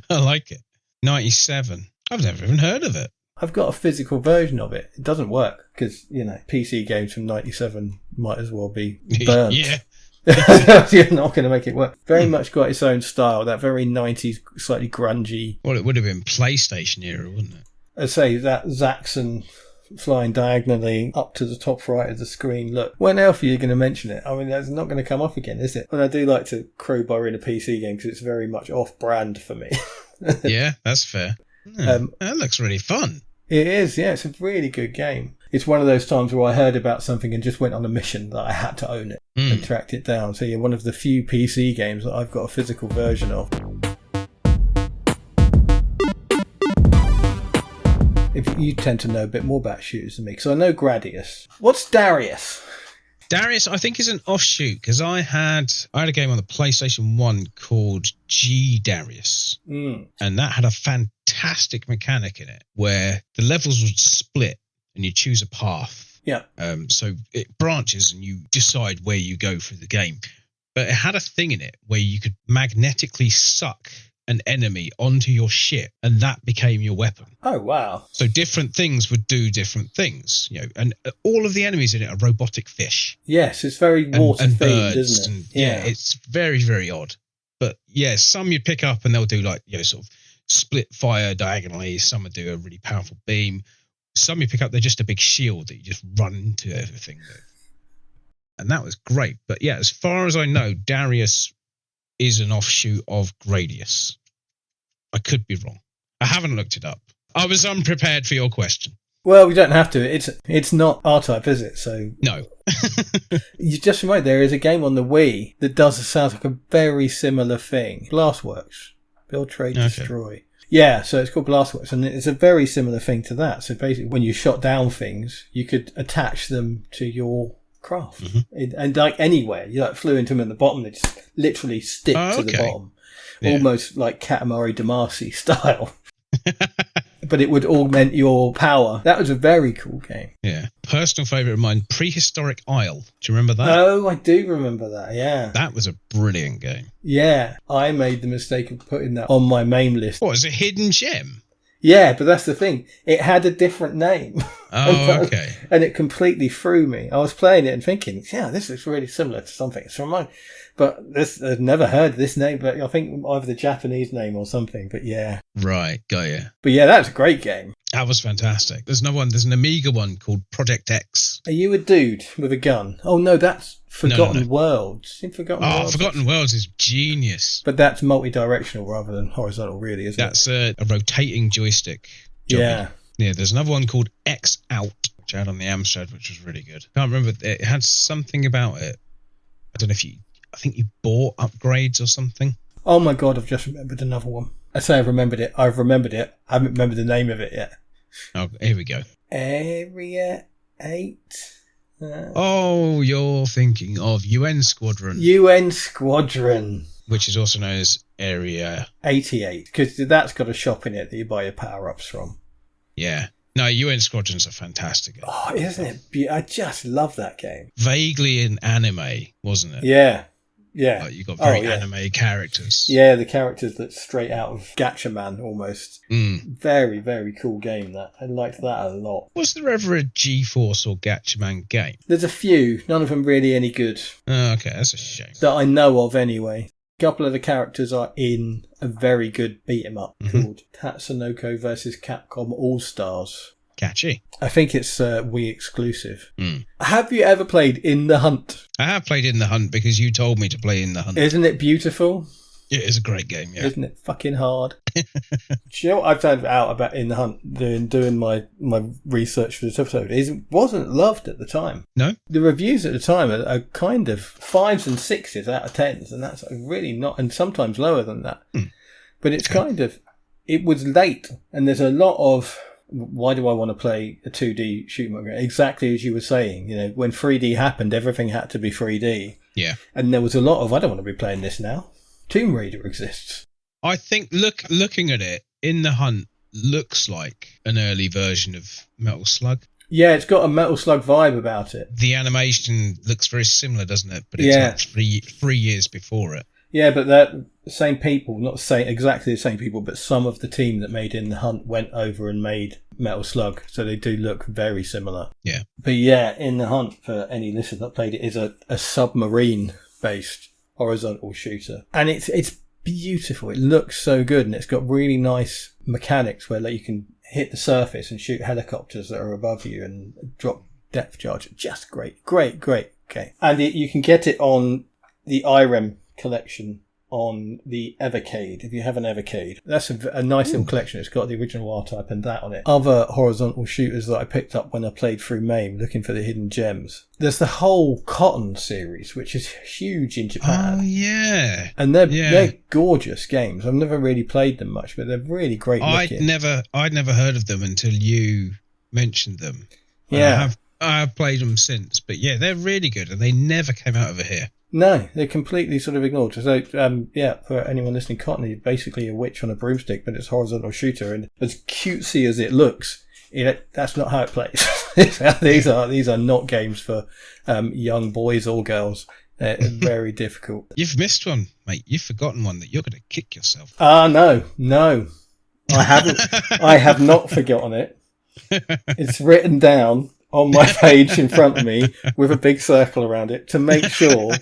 I like it. 97. I've never even heard of it. I've got a physical version of it. It doesn't work because, you know, PC games from 97 might as well be burnt. Yeah. You're not going to make it work. Very much got its own style, that very 90s, slightly grungy. Well, it would have been PlayStation era, wouldn't it? I'd say that Zaxxon flying diagonally up to the top right of the screen. Look, when else are you going to mention it? I mean, that's not going to come up again, is it? And I do like to crowbar in a PC game because it's very much off-brand for me. Yeah, that's fair. That looks really fun. It is, yeah. It's a really good game. It's one of those times where I heard about something and just went on a mission that I had to own it and tracked it down. So yeah, one of the few PC games that I've got a physical version of. If you tend to know a bit more about shooters than me, because I know Gradius. What's Darius? Darius, I think, is an offshoot, because I had a game on the PlayStation 1 called Darius, and that had a fantastic mechanic in it where the levels would split and you choose a path. Yeah. So it branches and you decide where you go through the game. But it had a thing in it where you could magnetically suck an enemy onto your ship, and that became your weapon. Oh, wow. So different things would do different things, you know, and all of the enemies in it are robotic fish. Yes, it's very water and themed, birds, isn't it? and yeah, it's very, very odd. But yeah, some you pick up and they'll do like, you know, sort of split fire diagonally. Some will do a really powerful beam. Some you pick up, they're just a big shield that you just run into everything with. And that was great. But yeah, as far as I know, Darius is an offshoot of Gradius. I could be wrong. I haven't looked it up. I was unprepared for your question. Well, we don't have to. It's not R-Type, is it? So no. You just reminded, there is a game on the Wii that does sound like a very similar thing. Blastworks. Build, Trade, Destroy. Yeah, so it's called Blastworks, and it's a very similar thing to that. So basically, when you shot down things, you could attach them to your craft. And like anywhere, you like flew into them at the bottom, they just literally stick to the bottom. Yeah. Almost like Katamari Damacy style. But it would augment your power. That was a very cool game. Yeah. Personal favourite of mine, Prehistoric Isle. Do you remember that? Oh, I do remember that, yeah. That was a brilliant game. Yeah. I made the mistake of putting that on my MAME list. What, is it a hidden gem? Yeah, but that's the thing. It had a different name. Oh, okay. And it completely threw me. I was playing it and thinking, yeah, this looks really similar to something. It's from mine. But I've never heard this name, but I think either the Japanese name or something. But yeah. Right, got you. But yeah, that's a great game. That was fantastic. There's another one. There's an Amiga one called Project X. Are you a dude with a gun? Oh no, that's Forgotten Worlds. Forgotten Worlds is genius. But that's multi-directional rather than horizontal, really, isn't it? That's a rotating joystick. Yeah. Yeah, there's another one called X Out, which I had on the Amstrad, which was really good. Can't remember. It had something about it. I don't know if I think you bought upgrades or something. Oh my God, I've just remembered another one. I say I've remembered it. I haven't remembered the name of it yet. Oh, here we go. Area 8. Oh, you're thinking of UN Squadron. UN Squadron. Which is also known as Area 88, because that's got a shop in it that you buy your power-ups from. Yeah. No, UN Squadron's a fantastic game. Oh, isn't it? I just love that game. Vaguely in anime, wasn't it? Yeah. Yeah. Like you got very anime characters. Yeah, the characters that's straight out of Gatchaman almost. Very, very cool game that. I liked that a lot. Was there ever a G-Force or Gatchaman game? There's a few, none of them really any good. Oh, okay, that's a shame. That I know of anyway. A couple of the characters are in a very good beat-em-up called Tatsunoko vs. Capcom All-Stars. Catchy. I think it's Wii exclusive. Have you ever played In the Hunt? I have played In the Hunt because you told me to play In the Hunt. Isn't it beautiful? It is a great game, yeah. Isn't it fucking hard? Do you know what I found out about In the Hunt doing my research for this episode? It wasn't loved at the time. No? The reviews at the time are kind of 5s and 6s out of 10s, and that's really not, and sometimes lower than that. But it's kind of, it was late, and there's a lot of, why do I want to play a 2D shoot 'em up game? Exactly as you were saying, when 3D happened, everything had to be 3D. Yeah. And there was a lot of, I don't want to be playing this now. Tomb Raider exists. I think looking at it, In the Hunt looks like an early version of Metal Slug. Yeah, it's got a Metal Slug vibe about it. The animation looks very similar, doesn't it? But it's like 3 years before it. Yeah, but the same people, not exactly the same people, but some of the team that made In the Hunt went over and made Metal Slug, so they do look very similar. Yeah. But yeah, In the Hunt, for any listener that played it, is a submarine-based horizontal shooter. And it's beautiful. It looks so good, and it's got really nice mechanics where you can hit the surface and shoot helicopters that are above you and drop depth charge. Just great. Okay. And you can get it on the Irem collection on the Evercade, if you have an Evercade. That's a nice little collection. It's got the original R-Type and that on it. Other horizontal shooters that I picked up when I played through MAME looking for the hidden gems. There's the whole Cotton series, which is huge in Japan. Oh, yeah. And they're gorgeous games. I've never really played them much, but they're really great looking. I'd never heard of them until you mentioned them. Yeah. I have played them since, but yeah, they're really good, and they never came out over here. No, they're completely sort of ignored. So, for anyone listening, Cotton is basically a witch on a broomstick, but it's a horizontal shooter, and as cutesy as it looks, that's not how it plays. These are not games for young boys or girls. They're very difficult. You've missed one, mate. You've forgotten one that you're going to kick yourself. No. I haven't. I have not forgotten it. It's written down on my page in front of me with a big circle around it to make sure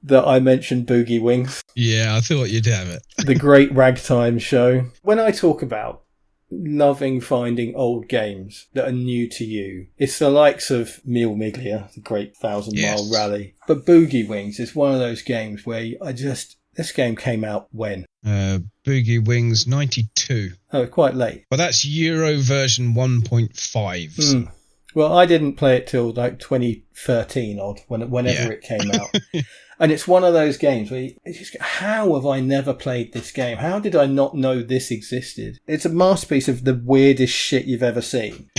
that I mentioned Boogie Wings. Yeah, I thought you'd have it. The great ragtime show. When I talk about loving finding old games that are new to you, it's the likes of Mille Miglia, the great 1,000-mile rally. But Boogie Wings is one of those games where this game came out when? Boogie Wings 92. Oh, quite late. Well, that's Euro version 1.5. Well, I didn't play it till like 2013 whenever it came out. And it's one of those games where how have I never played this game? How did I not know this existed? It's a masterpiece of the weirdest shit you've ever seen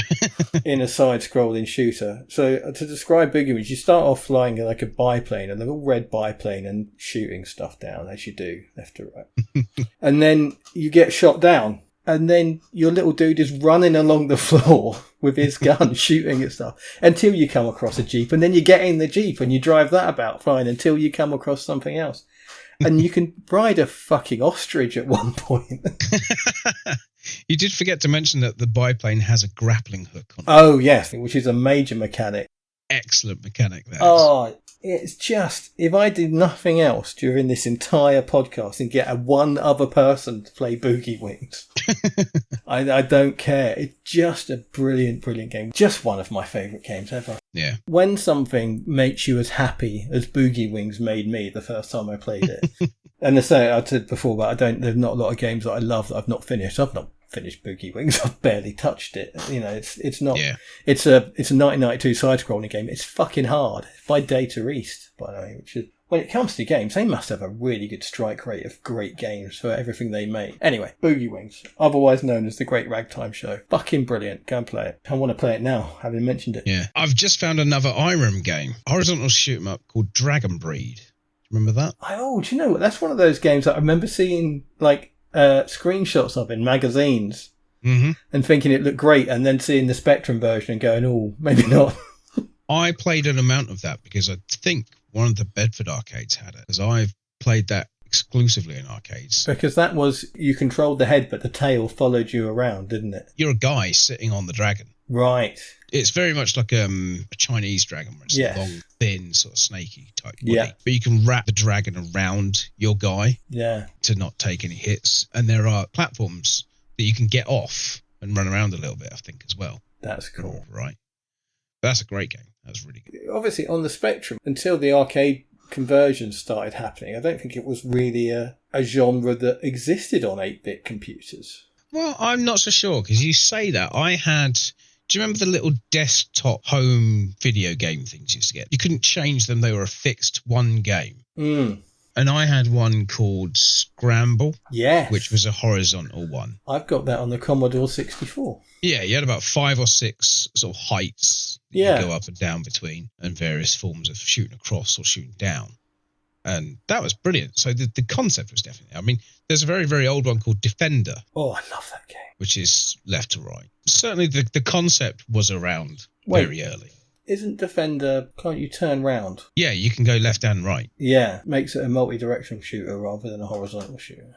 in a side-scrolling shooter. So to describe Boogie Wings, you start off flying like a biplane, a little red biplane, and shooting stuff down as you do, left to right. And then you get shot down. And then your little dude is running along the floor with his gun, shooting at stuff, until you come across a Jeep. And then you get in the Jeep and you drive that about fine until you come across something else. And you can ride a fucking ostrich at one point. You did forget to mention that the biplane has a grappling hook on it. Oh, yes, which is a major mechanic. Excellent mechanic, that is. Oh, It's just, if I did nothing else during this entire podcast and get one other person to play Boogie Wings, I don't care. It's just a brilliant, brilliant game. Just one of my favourite games ever. Yeah. When something makes you as happy as Boogie Wings made me the first time I played it. And I said before, but there's not a lot of games that I love that I've not finished. I've not finished Boogie Wings. I've barely touched it. You know, it's not. Yeah. It's a 1992 side-scrolling game. It's fucking hard. It's by Data East, by the way. Which is, when it comes to games, they must have a really good strike rate of great games for everything they make. Anyway, Boogie Wings, otherwise known as the Great Ragtime Show, fucking brilliant. Go and play it. I want to play it now, having mentioned it. Yeah, I've just found another Irem game, horizontal shoot 'em up called Dragon Breed. Remember that? Oh, do you know what? That's one of those games that I remember seeing screenshots of in magazines and thinking it looked great, and then seeing the Spectrum version and going, oh, maybe not. I played an amount of that because I think one of the Bedford arcades had it, because I've played that exclusively in arcades. Because that was, you controlled the head, but the tail followed you around, didn't it? You're a guy sitting on the dragon. Right. It's very much like a Chinese dragon, where it's a long, thin, sort of snaky type body. Yeah. But you can wrap the dragon around your guy to not take any hits. And there are platforms that you can get off and run around a little bit, I think, as well. That's cool. Right. But that's a great game. That's really good. Obviously, on the Spectrum, until the arcade conversions started happening, I don't think it was really a genre that existed on 8-bit computers. Well, I'm not so sure, because you say that. Do you remember the little desktop home video game things you used to get? You couldn't change them. They were a fixed one game. And I had one called Scramble, which was a horizontal one. I've got that on the Commodore 64. Yeah, you had about 5 or 6 sort of heights that you go up and down between, and various forms of shooting across or shooting down. And that was brilliant. So the concept was definitely... I mean, there's a very, very old one called Defender. Oh, I love that game. Which is left to right. Certainly the concept was around very early. Isn't Defender, can't you turn round? Yeah, you can go left and right. Yeah, makes it a multi-directional shooter rather than a horizontal shooter.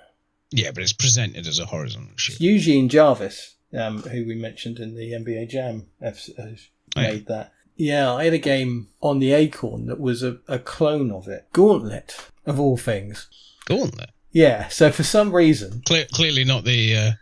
Yeah, but it's presented as a horizontal shooter. It's Eugene Jarvis, who we mentioned in the NBA Jam episode, made that. Yeah, I had a game on the Acorn that was a clone of it. Gauntlet, of all things. Gauntlet? Yeah, so for some reason... Clearly not the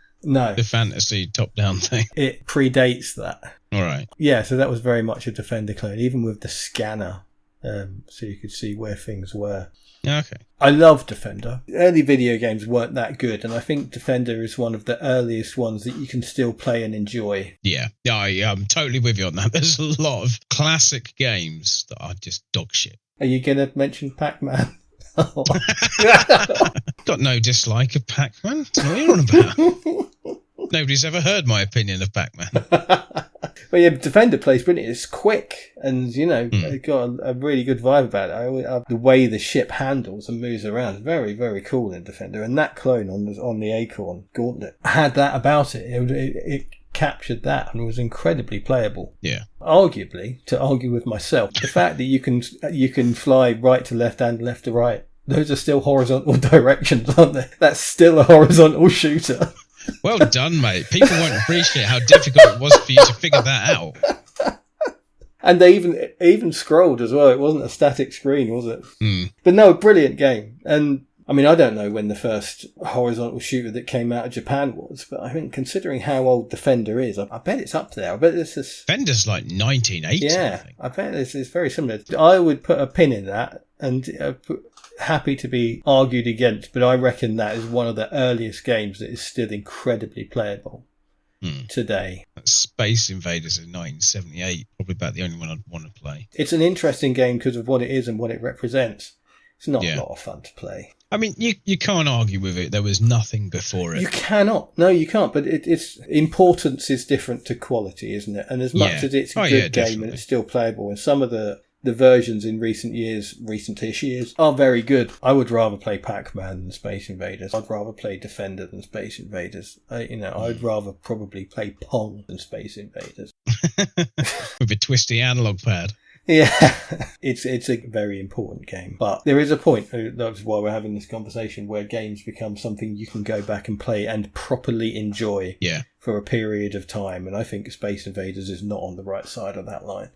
fantasy top-down thing. It predates that. All right. Yeah, so that was very much a Defender clone, even with the scanner, so you could see where things were. Okay. I love Defender. Early video games weren't that good, and I think Defender is one of the earliest ones that you can still play and enjoy. Yeah, I'm totally with you on that. There's a lot of classic games that are just dog shit. Are you going to mention Pac-Man? Got no dislike of Pac-Man. What are you on about? Nobody's ever heard my opinion of Pac-Man. Well, yeah, Defender plays brilliant. It's quick and, it got a really good vibe about it. The way the ship handles and moves around is very, very cool in Defender. And that clone on the Acorn Gauntlet had that about it. It captured that and was incredibly playable. Yeah. Arguably, to argue with myself, the fact that you can fly right to left and left to right, those are still horizontal directions, aren't they? That's still a horizontal shooter. Well done, mate. People won't appreciate how difficult it was for you to figure that out. And they even scrolled as well. It wasn't a static screen, was it? But no, brilliant game. And I mean, I don't know when the first horizontal shooter that came out of Japan was, but I think considering how old Defender is, I bet it's up there. I bet this is... Defender's like 1980. Yeah, I bet this is very similar. I would put a pin in that and happy to be argued against, but I reckon that is one of the earliest games that is still incredibly playable today. Space Invaders in 1978, probably about the only one I'd want to play. It's an interesting game because of what it is and what it represents. It's not a lot of fun to play. I mean, you can't argue with it. There was nothing before it. You cannot. No, you can't. But its importance is different to quality, isn't it? And as much as it's a good game and it's still playable, and some of the versions in recent-ish years are very good. I would rather play Pac-Man than Space Invaders. I'd rather play Defender than Space Invaders. I'd rather probably play Pong than Space Invaders. With a twisty analog pad. Yeah, it's a very important game. But there is a point, that's why we're having this conversation, where games become something you can go back and play and properly enjoy for a period of time. And I think Space Invaders is not on the right side of that line.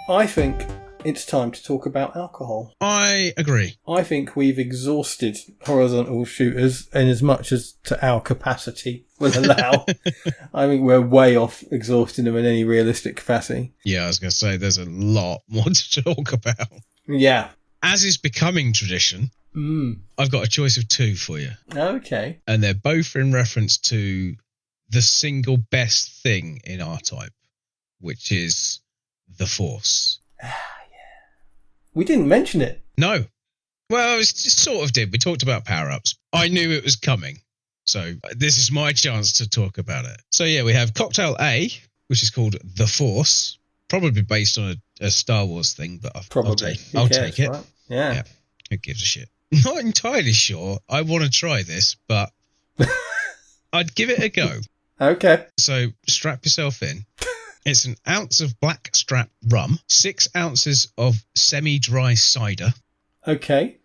I think it's time to talk about alcohol. I agree. I think we've exhausted horizontal shooters in as much as to our capacity will allow. I think we're way off exhausting them in any realistic capacity. Yeah, I was going to say there's a lot more to talk about. Yeah. As is becoming tradition, I've got a choice of two for you. Okay. And they're both in reference to the single best thing in R-Type, which is the Force. We didn't mention it. No. Well, it just sort of did. We talked about power-ups. I knew it was coming. So this is my chance to talk about it. So yeah, we have Cocktail A, which is called the Force. Probably based on a Star Wars thing, but I'll take it. Right? Yeah. Who gives a shit? Not entirely sure. I want to try this, but I'd give it a go. Okay. So strap yourself in. It's an ounce of blackstrap rum, 6 ounces of semi-dry cider. Okay.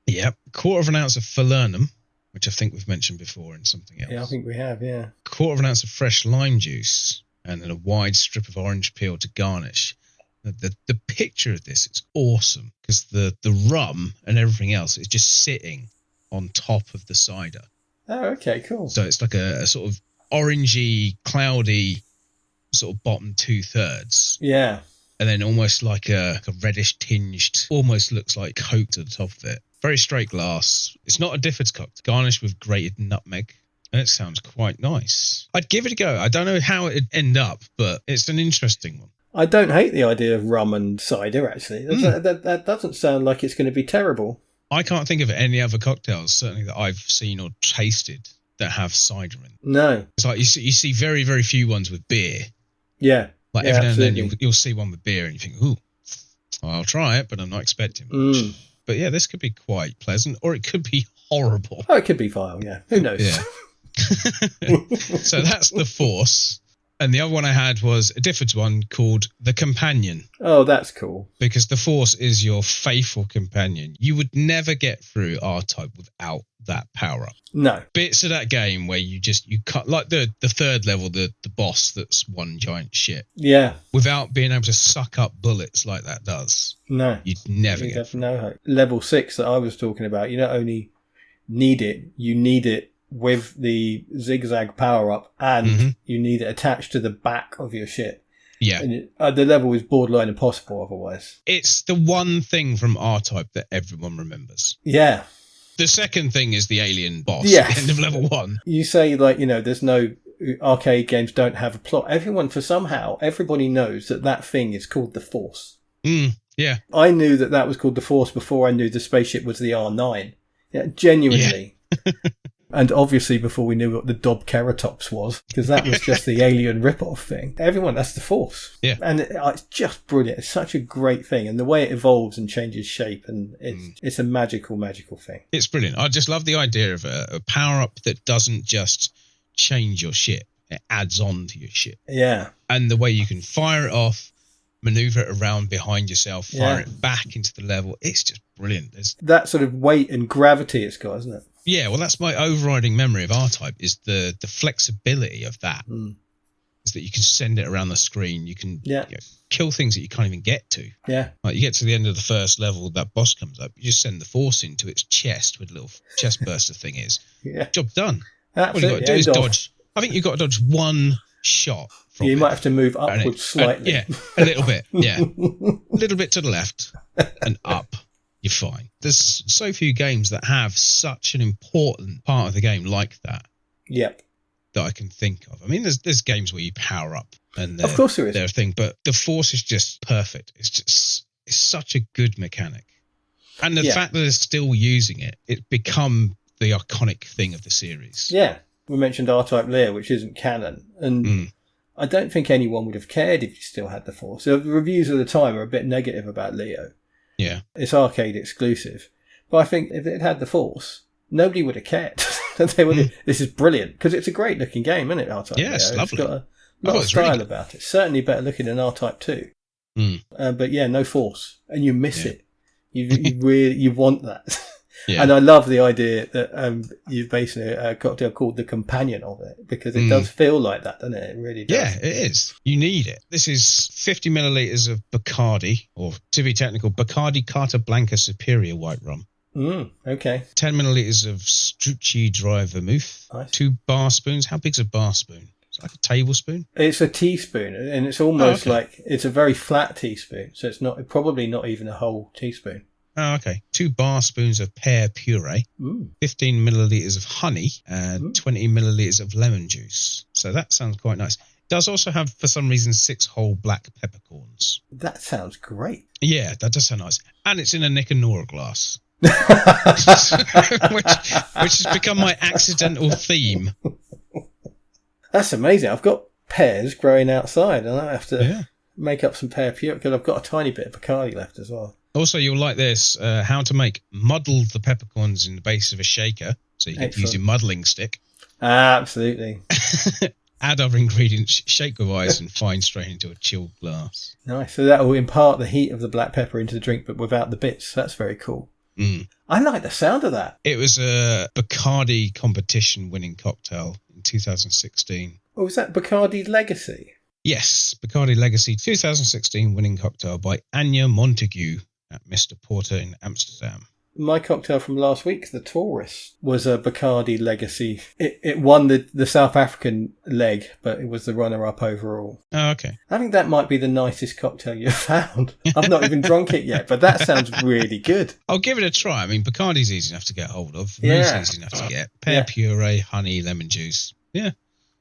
Yep. 1/4 ounce of falernum, which I think we've mentioned before in something else. Yeah, I think we have, yeah. 1/4 ounce of fresh lime juice, and then a wide strip of orange peel to garnish. The picture of this is awesome because the rum and everything else is just sitting on top of the cider. Oh, okay, cool. So it's like a sort of orangey, cloudy sort of bottom 2/3. Yeah. And then almost like a reddish tinged, almost looks like Coke to the top of it. Very straight glass. It's not a Difford's cocktail. Garnished with grated nutmeg. And it sounds quite nice. I'd give it a go. I don't know how it'd end up, but it's an interesting one. I don't hate the idea of rum and cider, actually. That doesn't sound like it's going to be terrible. I can't think of any other cocktails, certainly that I've seen or tasted, that have cider in. No. It's like you see very, very few ones with beer. Yeah. Like every now and then you'll see one with beer and you think, ooh, I'll try it, but I'm not expecting much. But yeah, this could be quite pleasant, or it could be horrible. Oh, it could be vile, yeah. Who knows? Yeah. So that's the Force. And the other one I had was a Difford's one called The Companion. Oh, that's cool. Because the Force is your faithful companion. You would never get through R-Type without that power-up. No. Bits of that game where you cut, like the third level, the boss that's one giant shit. Yeah. Without being able to suck up bullets like that does. No. You'd never get through. No hope. Level 6 that I was talking about, you not only need it, you need it with the zigzag power-up, and you need it attached to the back of your ship. Yeah. And the level is borderline impossible otherwise. It's the one thing from R-Type that everyone remembers. Yeah. The second thing is the alien boss at the end of level 1. You say, like, there's no arcade games don't have a plot. Everybody knows that thing is called the Force. Yeah. I knew that was called the Force before I knew the spaceship was the R9. Yeah, genuinely. Yeah. And obviously before we knew what the Dobkeratops was, because that was just the alien rip-off thing. Everyone, that's the Force. Yeah. And it's just brilliant. It's such a great thing. And the way it evolves and changes shape, and it's a magical, magical thing. It's brilliant. I just love the idea of a power-up that doesn't just change your ship. It adds on to your ship. Yeah. And the way you can fire it off, maneuver it around behind yourself, fire it back into the level. It's just brilliant. There's that sort of weight and gravity it's got, isn't it? Yeah, well, that's my overriding memory of R-Type is the flexibility of that. Is that you can send it around the screen. You can kill things that you can't even get to. Yeah. Like you get to the end of the first level, that boss comes up. You just send the Force into its chest where the little chest burster thing is. Yeah. Job done. That's all you got to do is dodge. I think you've got to dodge one shot from You might have to move upwards slightly. A little bit. Yeah. A little bit to the left and up. You're fine. There's so few games that have such an important part of the game like that. Yep. That I can think of. I mean, there's games where you power up, and of course there is. They're a thing, but the Force is just perfect. It's such a good mechanic, and the fact that they're still using it, it's become the iconic thing of the series. Yeah, we mentioned R-Type Lear, which isn't canon, and I don't think anyone would have cared if you still had the Force. The reviews at the time are a bit negative about Leo. Yeah. It's arcade exclusive. But I think if it had the Force, nobody would have cared. They would have, this is brilliant, because it's a great looking game, isn't it, R-Type? Yeah, it's lovely. It's got a lot of style about it. Certainly better looking than R-Type 2. But yeah, no Force. And you miss it. You really want that. Yeah. And I love the idea that you've basically a cocktail called the companion of it, because it does feel like that, doesn't it? It really does. Yeah, it is. You need it. This is 50 millilitres of Bacardi, or to be technical, Bacardi Carta Blanca Superior White Rum. Okay. 10 millilitres of Strucci Dry Vermouth. Nice. 2 bar spoons. How big's a bar spoon? It's like a tablespoon? It's a teaspoon, and it's almost like it's a very flat teaspoon, so it's probably not even a whole teaspoon. Oh, okay. 2 bar spoons of pear puree, 15 millilitres of honey, and 20 millilitres of lemon juice. So that sounds quite nice. It does also have, for some reason, 6 whole black peppercorns. That sounds great. Yeah, that does sound nice. And it's in a Nick and Nora glass. which has become my accidental theme. That's amazing. I've got pears growing outside, and I have to make up some pear puree, because I've got a tiny bit of Bacardi left as well. Also, you'll like this, how to muddle the peppercorns in the base of a shaker, so you can use your muddling stick. Absolutely. Add other ingredients, shake with ice, and fine strain into a chilled glass. Nice. So that will impart the heat of the black pepper into the drink, but without the bits. That's very cool. I like the sound of that. It was a Bacardi competition winning cocktail in 2016. Oh, was that Bacardi Legacy? Yes, Bacardi Legacy 2016 winning cocktail by Anya Montague at Mr. Porter in Amsterdam. My cocktail from last week, the Taurus, was a Bacardi Legacy. It won the South African leg, but it was the runner-up overall. Oh, okay. I think that might be the nicest cocktail you've found. I've not even drunk it yet, but that sounds really good. I'll give it a try. I mean, Bacardi's easy enough to get hold of. Vermouth's easy enough to get. Pear puree, honey, lemon juice. Yeah.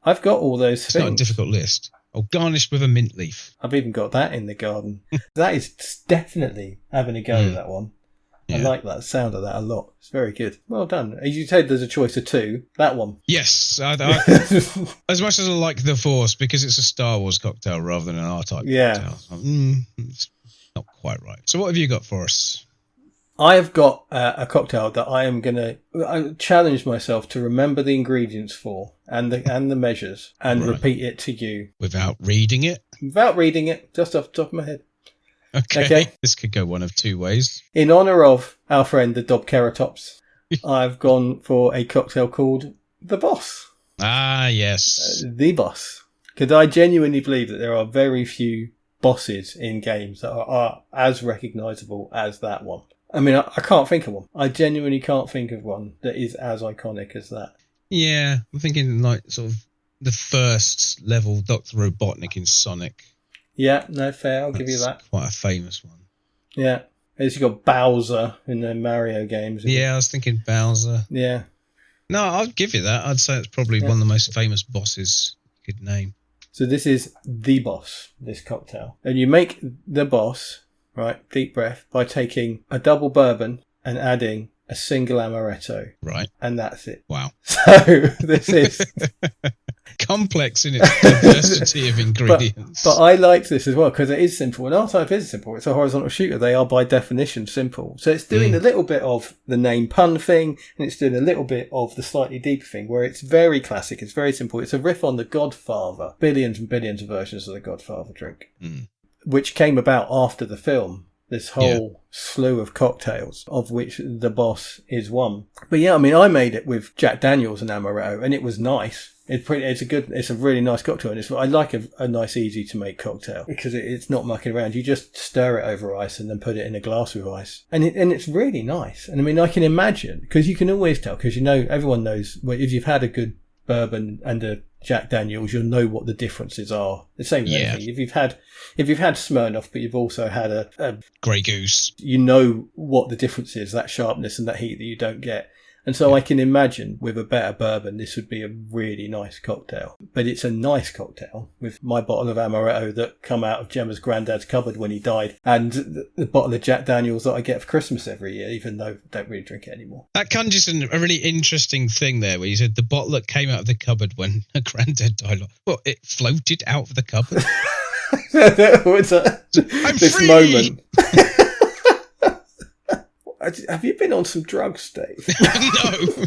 I've got all those things. It's not a difficult list. Oh, garnished with a mint leaf. I've even got that in the garden. That is definitely having a go at that one. Yeah. I like that sound of that a lot. It's very good. Well done. As you said, there's a choice of 2. That one. Yes. As much as I like the Force, because it's a Star Wars cocktail rather than an R-Type cocktail. It's not quite right. So what have you got for us? I have got a cocktail that I am going to challenge myself to remember the ingredients for and the measures and repeat it to you. Without reading it? Without reading it, just off the top of my head. Okay. This could go one of 2 ways. In honour of our friend, the Dobkeratops, I've gone for a cocktail called The Boss. Ah, yes. The Boss. Because I genuinely believe that there are very few bosses in games that are as recognisable as that one. I mean, I can't think of one. I genuinely can't think of one that is as iconic as that. Yeah, I'm thinking like sort of the first level Dr. Robotnik in Sonic. Yeah, no, fair. I'll give you that. Quite a famous one. Yeah. As you got Bowser in the Mario games. Yeah, I was thinking Bowser. Yeah. No, I'll give you that. I'd say it's probably one of the most famous bosses you could name. So this is The Boss, this cocktail. And you make The Boss, right, deep breath, by taking a double bourbon and adding a single amaretto. Right. And that's it. Wow. So this is... complex in its diversity of ingredients. But I like this as well because it is simple. And R-Type is simple. It's a horizontal shooter. They are by definition simple. So it's doing a little bit of the name pun thing, and it's doing a little bit of the slightly deeper thing where it's very classic. It's very simple. It's a riff on The Godfather. Billions and billions of versions of The Godfather drink, which came about after the film. This whole slew of cocktails, of which The Boss is one. But yeah, I mean, I made it with Jack Daniels and amaretto, and it was nice. It's a really nice cocktail, and I like a nice, easy to make cocktail because it's not mucking around. You just stir it over ice and then put it in a glass with ice, and it's really nice. And I mean, I can imagine, because you can always tell, because everyone knows if you've had a good bourbon and a Jack Daniels, you'll know what the differences are. The same with anything. If you've had Smirnoff, but you've also had a Grey Goose, you know what the difference is, that sharpness and that heat that you don't get. And so I can imagine with a better bourbon, this would be a really nice cocktail. But it's a nice cocktail with my bottle of amaretto that come out of Gemma's granddad's cupboard when he died, and the bottle of Jack Daniels that I get for Christmas every year, even though I don't really drink it anymore. That conjures a really interesting thing there, where you said the bottle that came out of the cupboard when her granddad died. Well, it floated out of the cupboard. I'm this free! Moment. Have you been on some drugs, Dave? No.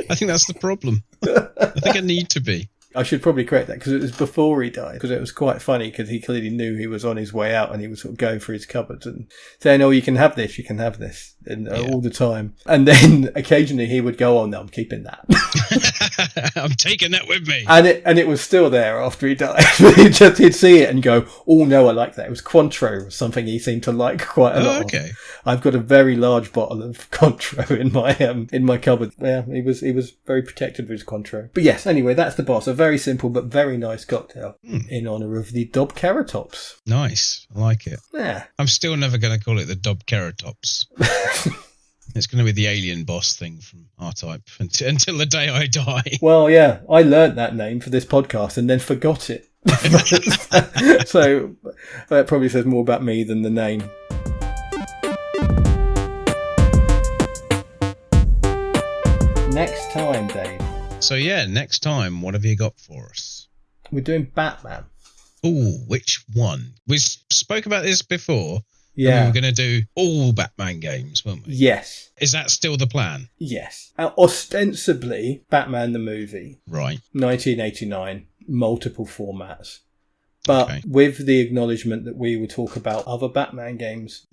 I think that's the problem. I think I need to be. I should probably correct that because it was before he died, because it was quite funny because he clearly knew he was on his way out and he was sort of going through his cupboards and saying, oh, you can have this, and all the time. And then occasionally he would go, oh no, I'm keeping that. I'm taking that with me. And it was still there after he died. He'd see it and go, oh no, I like that. It was Cointreau, something he seemed to like quite a lot. Okay. I've got a very large bottle of Cointreau in my cupboard. Yeah, he was very protective of his Cointreau. But yes, anyway, that's the boss. A very simple but very nice cocktail in honour of the Dobkeratops. Nice. I like it. Yeah. I'm still never going to call it the Dobkeratops. It's going to be the alien boss thing from R-Type until the day I die. Well, yeah, I learnt that name for this podcast and then forgot it. So that probably says more about me than the name. Next time, Dave. So yeah, next time, what have you got for us? We're doing Batman. Ooh, which one? We spoke about this before. Yeah. We were going to do all Batman games, weren't we? Yes. Is that still the plan? Yes. Ostensibly, Batman the movie. Right. 1989, multiple formats. But with the acknowledgement that we will talk about other Batman games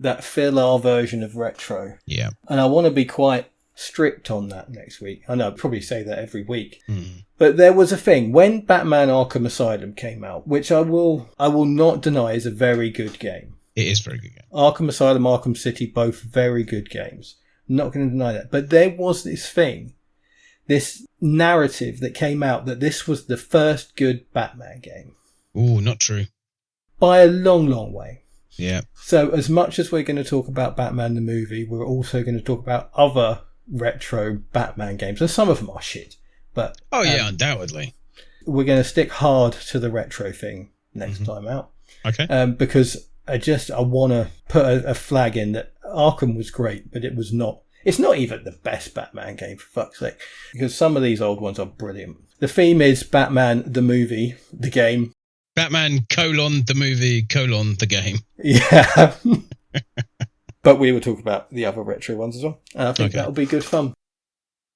that fill our version of retro. Yeah. And I want to be quite strict on that next week. I know I'll probably say that every week. But there was a thing when Batman Arkham Asylum came out, which I will not deny is a very good game. It is a very good game. Arkham Asylum, Arkham City, both very good games. I'm not going to deny that. But there was this thing, this narrative that came out that this was the first good Batman game. Ooh, not true. By a long, long way. Yeah. So as much as we're going to talk about Batman the movie, we're also going to talk about other retro Batman games. And some of them are shit. But undoubtedly. We're going to stick hard to the retro thing next time out. Okay. Because I want to put a flag in that Arkham was great, but it's not even the best Batman game, for fuck's sake, because some of these old ones are brilliant. The theme is Batman the movie, the game. Batman : the movie : the game. Yeah. But we will talk about the other retro ones as well. And I think that'll be good fun.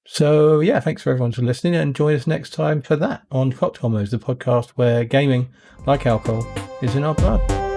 So, yeah, thanks for everyone for listening, and join us next time for that on Cocktail Modes, the podcast where gaming, like alcohol, is in our blood.